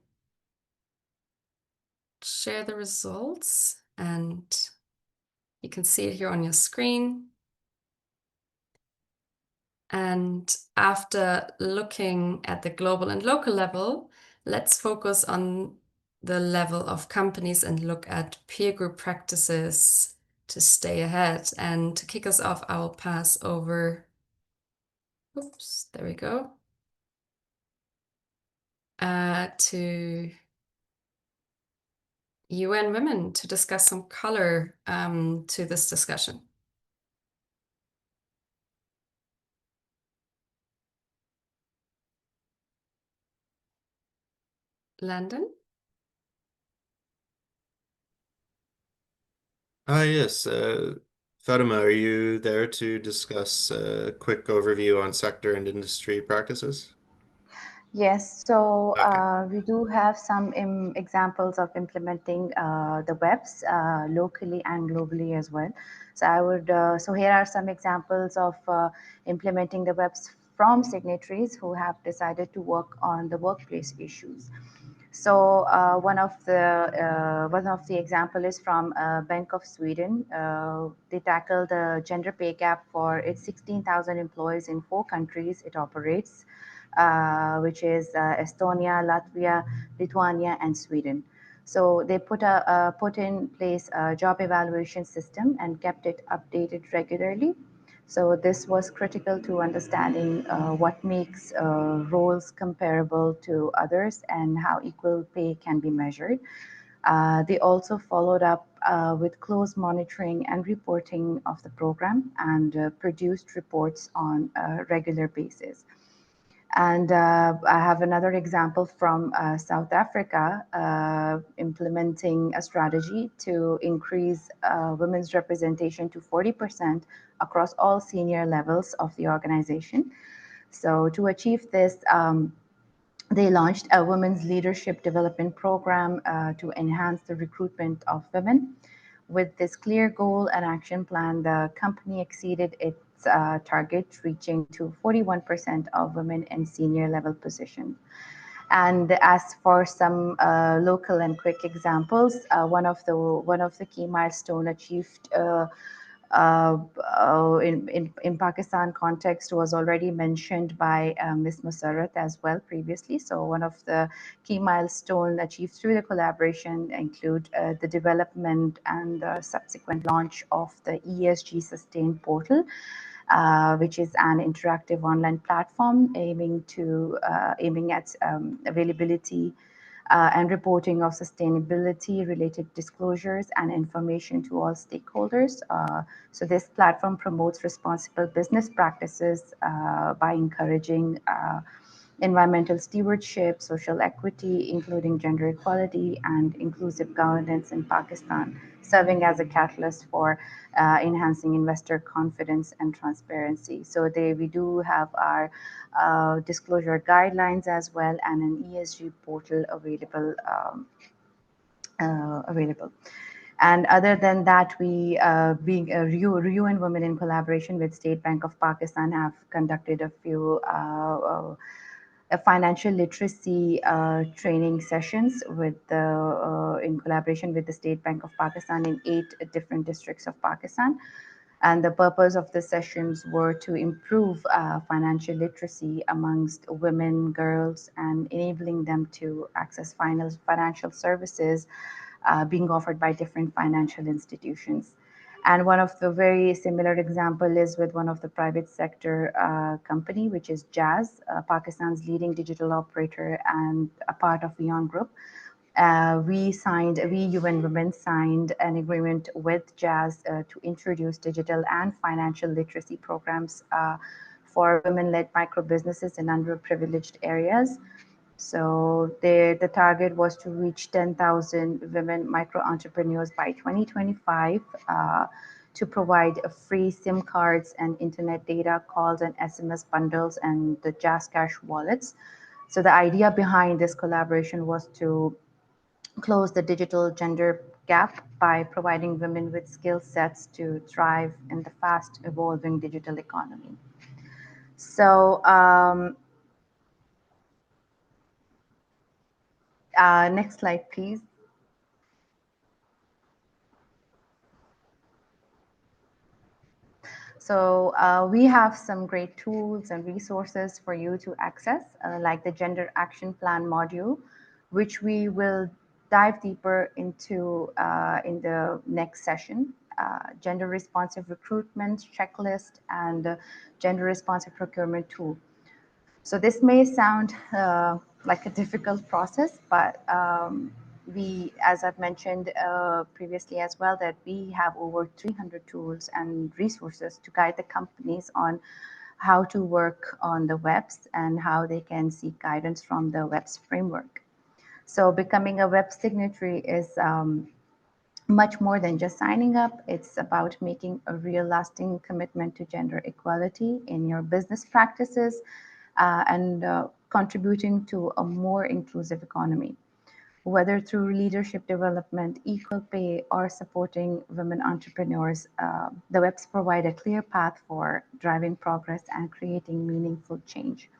share the results, and you can see it here on your screen. And after looking at the global and local level, let's focus on the level of companies and look at peer group practices to stay ahead. And to kick us off, I will pass over, oops, there we go, to UN Women to discuss some color to this discussion. Landon? Yes. Fatima, are you there to discuss a quick overview on sector and industry practices? Yes, so Okay. we do have some examples of implementing the webs locally and globally as well. So I would, so here are some examples of implementing the webs from signatories who have decided to work on the workplace issues. So one of the example is from Bank of Sweden. They tackle the gender pay gap for its 16,000 employees in 4 countries it operates, which is Estonia, Latvia, Lithuania, and Sweden. So they put in place a job evaluation system and kept it updated regularly. So this was critical to understanding what makes roles comparable to others and how equal pay can be measured. They also followed up with close monitoring and reporting of the program and produced reports on a regular basis. And I have another example from South Africa, implementing a strategy to increase women's representation to 40% across all senior levels of the organization. So to achieve this, they launched a women's leadership development program to enhance the recruitment of women. With this clear goal and action plan, the company exceeded its target, reaching to 41% of women in senior level positions. And as for some local and quick examples, one of the key milestone achieved in Pakistan context was already mentioned by Ms. Musarrat as well previously. So one of the key milestones achieved through the collaboration include the development and subsequent launch of the ESG Sustain portal, which is an interactive online platform aiming at availability and reporting of sustainability related disclosures and information to all stakeholders. So this platform promotes responsible business practices by encouraging environmental stewardship, social equity, including gender equality, and inclusive governance in Pakistan, serving as a catalyst for enhancing investor confidence and transparency. So we do have our disclosure guidelines as well, and an ESG portal available. Available. And other than that, we, being RU and Women in collaboration with State Bank of Pakistan, have conducted a few financial literacy training sessions with in collaboration with the State Bank of Pakistan in 8 different districts of Pakistan. And the purpose of the sessions were to improve financial literacy amongst women, girls, and enabling them to access financial services being offered by different financial institutions. And one of the very similar example is with one of the private sector company, which is Jazz, Pakistan's leading digital operator and a part of Eon Group. We, UN Women, signed an agreement with Jazz to introduce digital and financial literacy programs for women-led micro businesses in underprivileged areas. So the target was to reach 10,000 women micro entrepreneurs by 2025 to provide free SIM cards and internet data calls and SMS bundles and the Jazz Cash wallets. So the idea behind this collaboration was to close the digital gender gap by providing women with skill sets to thrive in the fast evolving digital economy. So next slide, please. So we have some great tools and resources for you to access, like the Gender Action Plan module, which we will dive deeper into in the next session. Gender responsive recruitment checklist and gender responsive procurement tool. So this may sound like a difficult process, but we, as I've mentioned previously as well, that we have over 300 tools and resources to guide the companies on how to work on the WEBs and how they can seek guidance from the WEBs framework. So becoming a web signatory is much more than just signing up. It's about making a real lasting commitment to gender equality in your business practices and contributing to a more inclusive economy. Whether through leadership development, equal pay, or supporting women entrepreneurs, the WEBs provide a clear path for driving progress and creating meaningful change.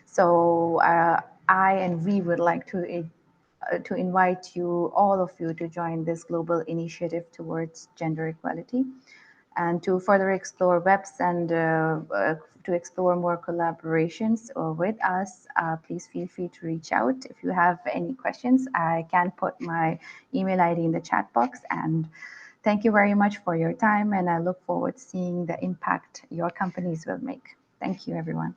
So I and we would like to invite you, all of you, to join this global initiative towards gender equality. And to further explore WEBs and to explore more collaborations with us, please feel free to reach out. If you have any questions, I can put my email ID in the chat box. And thank you very much for your time. And I look forward to seeing the impact your companies will make. Thank you, everyone.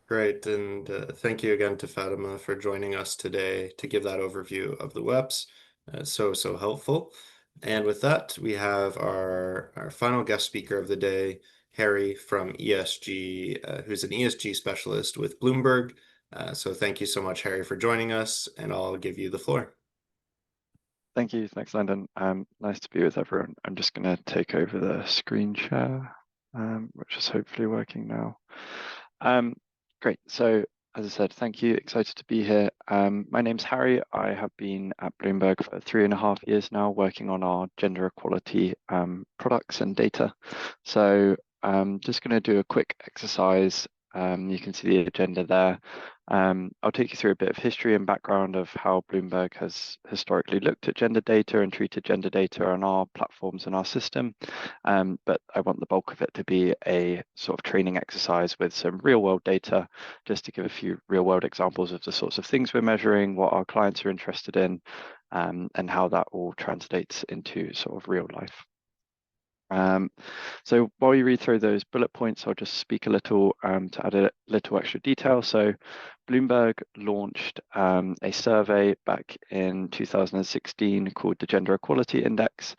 Great, and thank you again to Fatima for joining us today to give that overview of the WEBs. So helpful. And with that, we have our final guest speaker of the day, Harry from ESG, who's an ESG specialist with Bloomberg. So thank you so much, Harry, for joining us, and I'll give you the floor. Thank you. Thanks, Landon. Nice to be with everyone. I'm just going to take over the screen share, which is hopefully working now. Great. So as I said, thank you. Excited to be here. My name's Harry. I have been at Bloomberg for 3.5 years now, working on our gender equality products and data. So just going to do a quick exercise. You can see the agenda there. I'll take you through a bit of history and background of how Bloomberg has historically looked at gender data and treated gender data on our platforms and our system. But I want the bulk of it to be a sort of training exercise with some real world data, just to give a few real world examples of the sorts of things we're measuring, what our clients are interested in, and how that all translates into sort of real life. So while you read through those bullet points, I'll just speak a little to add a little extra detail. So Bloomberg launched a survey back in 2016 called the Gender Equality Index,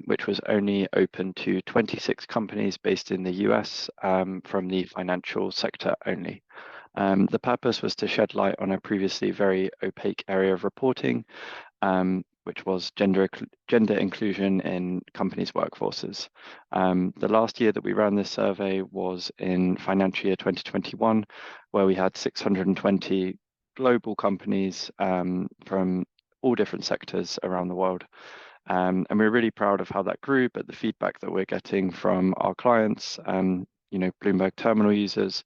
which was only open to 26 companies based in the US from the financial sector only. The purpose was to shed light on a previously very opaque area of reporting, which was gender inclusion in companies' workforces. The last year that we ran this survey was in financial year 2021, where we had 620 global companies from all different sectors around the world. And we're really proud of how that grew, but the feedback that we're getting from our clients, Bloomberg terminal users,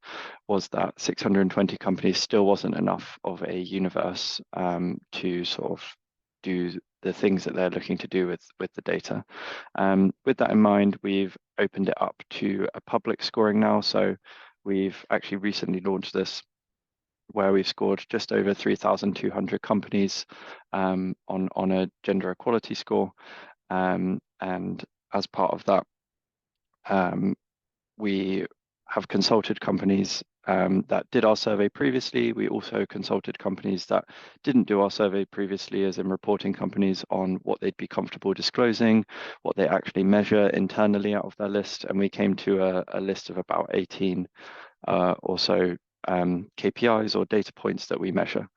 was that 620 companies still wasn't enough of a universe to sort of do the things that they're looking to do with the data. With that in mind, we've opened it up to a public scoring now. So we've actually recently launched this, where we've scored just over 3,200 companies on a gender equality score. And as part of that, we have consulted companies that did our survey previously. We also consulted companies that didn't do our survey previously, as in reporting companies, on what they'd be comfortable disclosing, what they actually measure internally out of their list. And we came to a list of about 18 or so KPIs or data points that we measure.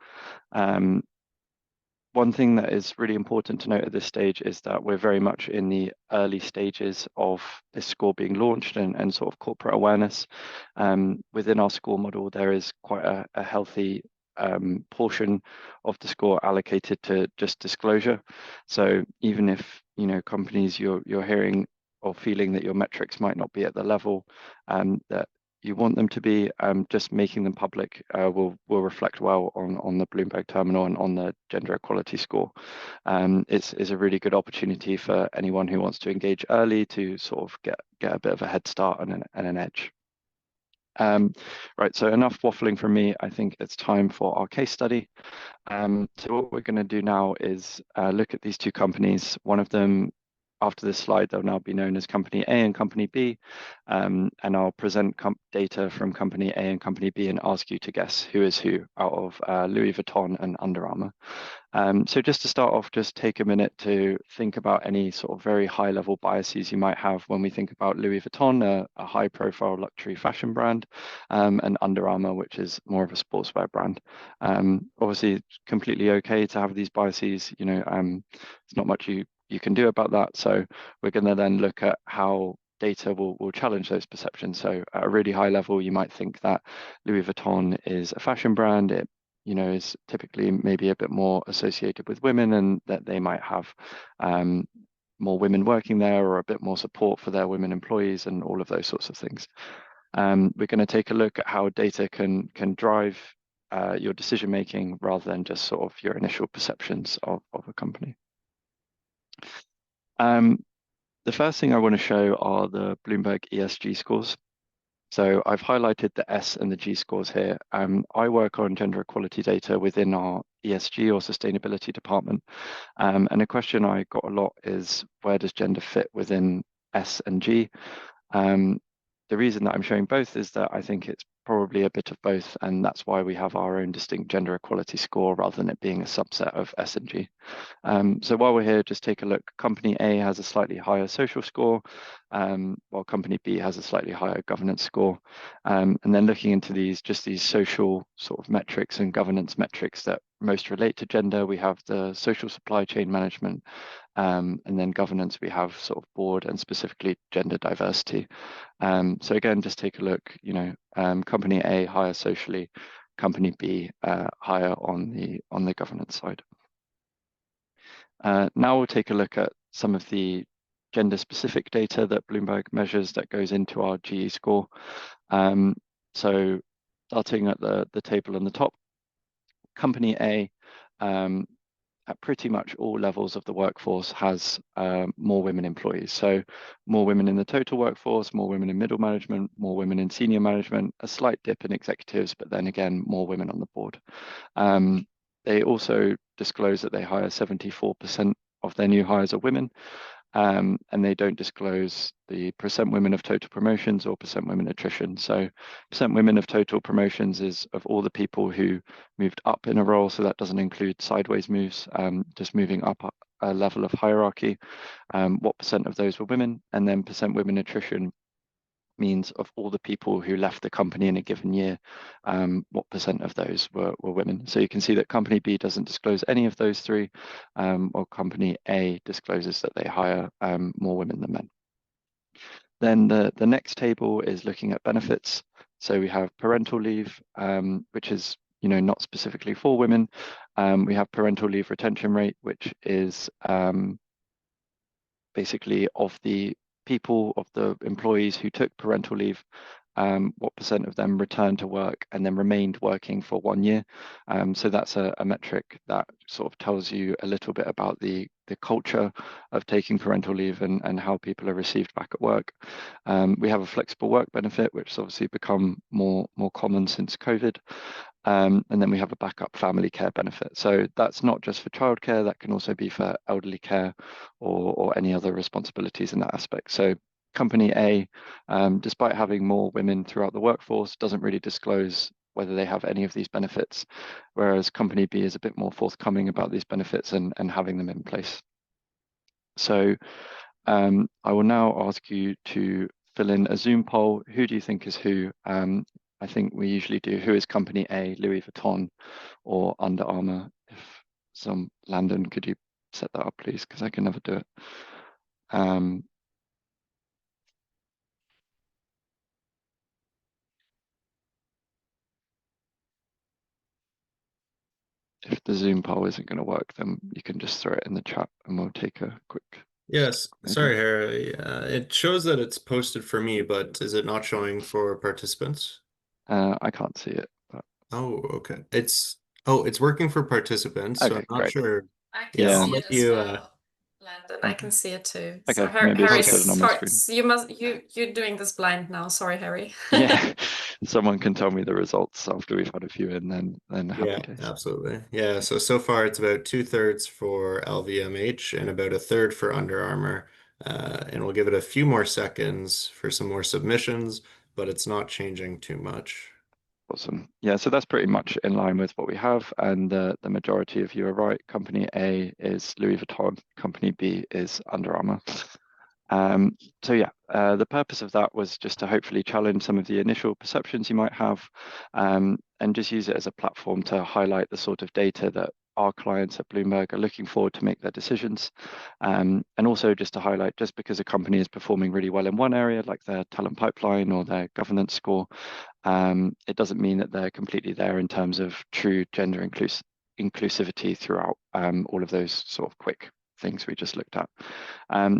One thing that is really important to note at this stage is that we're very much in the early stages of this score being launched and sort of corporate awareness. Within our score model, there is quite a healthy portion of the score allocated to just disclosure. So even if companies you're hearing or feeling that your metrics might not be at the level that you want them to be, just making them public will reflect well on the Bloomberg terminal and on the gender equality score. It's a really good opportunity for anyone who wants to engage early to sort of get a bit of a head start and an edge. Right, so enough waffling from me. I think it's time for our case study. So what we're going to do now is look at these two companies. One of them, after this slide, they'll now be known as Company A and Company B, and I'll present data from Company A and Company B and ask you to guess who is who out of Louis Vuitton and Under Armour. So just to start off, just take a minute to think about any sort of very high level biases you might have when we think about Louis Vuitton, a high profile luxury fashion brand, and Under Armour, which is more of a sportswear brand. Obviously, it's completely okay to have these biases. It's not much you can do about that. So we're going to then look at how data will challenge those perceptions. So at a really high level, you might think that Louis Vuitton is a fashion brand. It is typically maybe a bit more associated with women, and that they might have more women working there or a bit more support for their women employees and all of those sorts of things. We're going to take a look at how data can drive your decision making rather than just sort of your initial perceptions of a company. The first thing I want to show are the Bloomberg ESG scores. So I've highlighted the S and the G scores here. I work on gender equality data within our ESG or sustainability department. And a question I got a lot is, where does gender fit within S and G? The reason that I'm showing both is that I think it's probably a bit of both, and that's why we have our own distinct gender equality score rather than it being a subset of S and G. So while we're here, just take a look. Company A has a slightly higher social score, while Company B has a slightly higher governance score. And then looking into these social sort of metrics and governance metrics that most relate to gender, we have the social supply chain management, and then governance, we have sort of board and specifically gender diversity. So again, just take a look, Company A higher socially, Company B higher on the governance side. Now we'll take a look at some of the gender specific data that Bloomberg measures that goes into our GE score. So starting at the table on the top, Company A at pretty much all levels of the workforce has more women employees. So more women in the total workforce, more women in middle management, more women in senior management, a slight dip in executives, but then again, more women on the board. They also disclose that they hire 74% of their new hires are women, and they don't disclose the percent women of total promotions or percent women attrition. So percent women of total promotions is of all the people who moved up in a role, so that doesn't include sideways moves, just moving up a level of hierarchy. What percent of those were women? And then percent women attrition means of all the people who left the company in a given year, what percent of those were women. So you can see that company B doesn't disclose any of those three, or company A discloses that they hire more women than men. Then the next table is looking at benefits. So we have parental leave, which is not specifically for women. We have parental leave retention rate, which is basically of the employees who took parental leave, what percent of them returned to work and then remained working for 1 year. So that's a metric that sort of tells you a little bit about the culture of taking parental leave and how people are received back at work. We have a flexible work benefit, which has obviously become more common since COVID. And then we have a backup family care benefit. So that's not just for childcare, that can also be for elderly care or any other responsibilities in that aspect. So company A, despite having more women throughout the workforce, doesn't really disclose whether they have any of these benefits, whereas company B is a bit more forthcoming about these benefits and having them in place. So I will now ask you to fill in a Zoom poll. Who do you think is who? I think we usually do who is company A, Louis Vuitton or Under Armour. If Landon, could you set that up, please? Because I can never do it. If the Zoom poll isn't going to work, then you can just throw it in the chat and we'll take a quick. Yes, maybe. sorry, Harry. It shows that it's posted for me, but is it not showing for participants? I can't see it. But... Oh, okay. It's working for participants, so Okay, I'm not great. sure. I can Yeah, see I'll it let as you. well, Landon. I can see it too. So Okay, maybe it's Harry, just hidden on my screen. so you're doing this blind now. Sorry, Harry. Yeah, someone can tell me the results after we've had a few in, then happy Yeah, days. absolutely. Yeah, so far it's about 2/3 for LVMH and about 1/3 for Under Armour. And we'll give it a few more seconds for some more submissions, but it's not changing too much. Awesome. Yeah, so that's pretty much in line with what we have, and the majority of you are right. Company A is Louis Vuitton, company B is Under Armour. So yeah, the purpose of that was just to hopefully challenge some of the initial perceptions you might have, and just use it as a platform to highlight the sort of data that our clients at Bloomberg are looking for to make their decisions. And also just to highlight, just because a company is performing really well in one area, like their talent pipeline or their governance score, it doesn't mean that they're completely there in terms of true gender inclusivity throughout all of those sort of quick things we just looked at.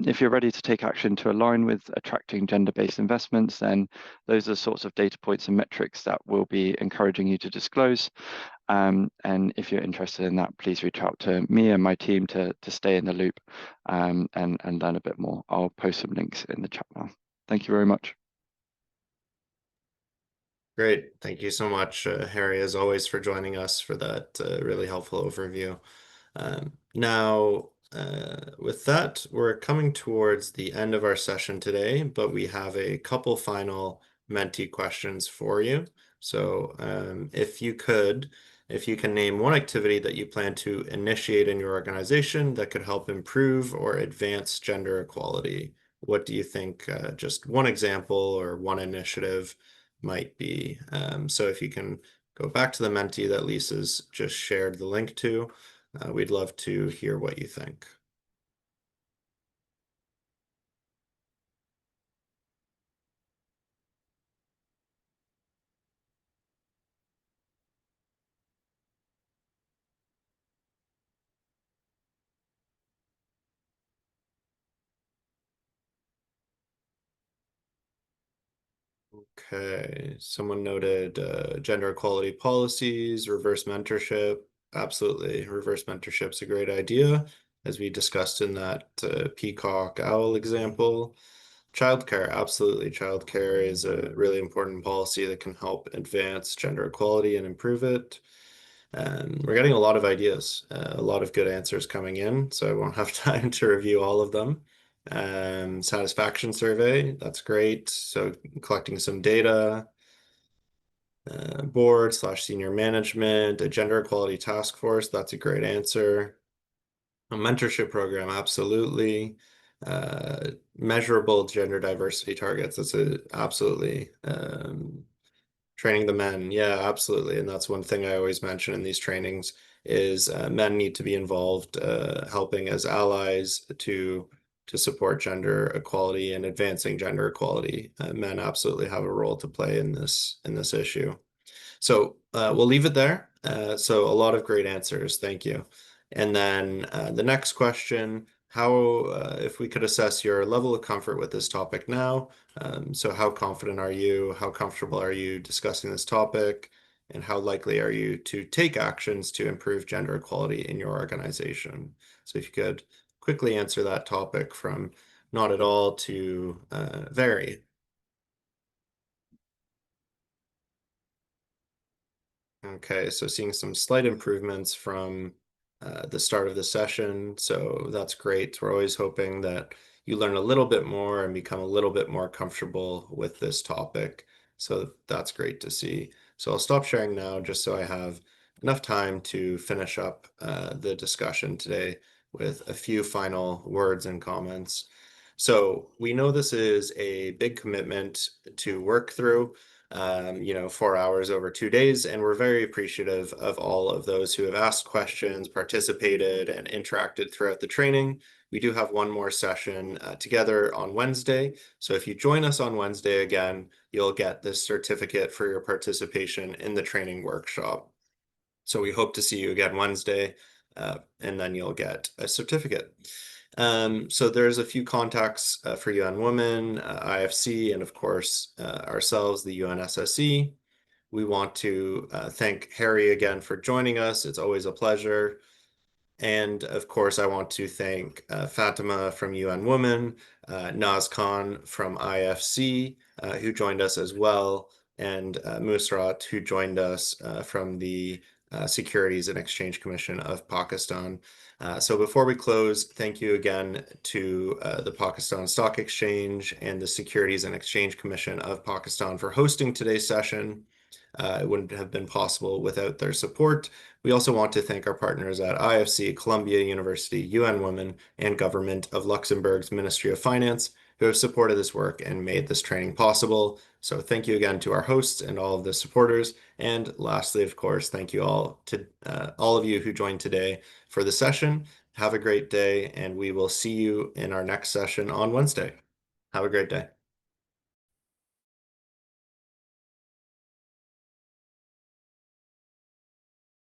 If you're ready to take action to align with attracting gender-based investments, then those are sorts of data points and metrics that we'll be encouraging you to disclose. And if you're interested in that, please reach out to me and my team to stay in the loop and learn a bit more. I'll post some links in the chat now. Thank you very much. Great. Thank you so much, Harry, as always, for joining us for that really helpful overview. Now, with that, we're coming towards the end of our session today, but we have a couple final Menti questions for you. So if you can name one activity that you plan to initiate in your organization that could help improve or advance gender equality, what do you think just one example or one initiative might be? So if you can go back to the Menti that Lisa's just shared the link to, we'd love to hear what you think. Okay, someone noted gender equality policies, reverse mentorship. Absolutely, reverse mentorship's a great idea, as we discussed in that peacock owl example. Childcare, absolutely. Childcare is a really important policy that can help advance gender equality and improve it. And we're getting a lot of ideas, a lot of good answers coming in, so I won't have time to review all of them. Satisfaction survey, that's great. So collecting some data, board/senior management, a gender equality task force, that's a great answer. A mentorship program, absolutely. measurable gender diversity targets. That's absolutely training the men. Yeah, absolutely. And that's one thing I always mention in these trainings is men need to be involved, helping as allies to support gender equality and advancing gender equality. Men absolutely have a role to play in this issue. So we'll leave it there. So a lot of great answers. Thank you. And then the next question, if we could assess your level of comfort with this topic now. So how confident are you? How comfortable are you discussing this topic? And how likely are you to take actions to improve gender equality in your organization? So if you could quickly answer that topic from not at all to very. Okay, so seeing some slight improvements from the start of the session, so that's great. We're always hoping that you learn a little bit more and become a little bit more comfortable with this topic. So that's great to see. So I'll stop sharing now just so I have enough time to finish up the discussion today with a few final words and comments. So we know this is a big commitment to work through. 4 hours over 2 days. And we're very appreciative of all of those who have asked questions, participated, and interacted throughout the training. We do have one more session together on Wednesday. So if you join us on Wednesday again, you'll get this certificate for your participation in the training workshop. So we hope to see you again Wednesday, and then you'll get a certificate. So there's a few contacts for UN Women, IFC, and of course ourselves, the UNSSE. We want to thank Harry again for joining us. It's always a pleasure. And of course, I want to thank Fatima from UN Women, Naz Khan from IFC, who joined us as well, and Musrat, who joined us from the Securities and Exchange Commission of Pakistan. So before we close, thank you again to the Pakistan Stock Exchange and the Securities and Exchange Commission of Pakistan for hosting today's session. It wouldn't have been possible without their support. We also want to thank our partners at IFC, Columbia University, UN Women, and Government of Luxembourg's Ministry of Finance, who have supported this work and made this training possible. So thank you again to our hosts and all of the supporters. And lastly, of course, thank you all to all of you who joined today for the session. Have a great day, and we will see you in our next session on Wednesday. Have a great day.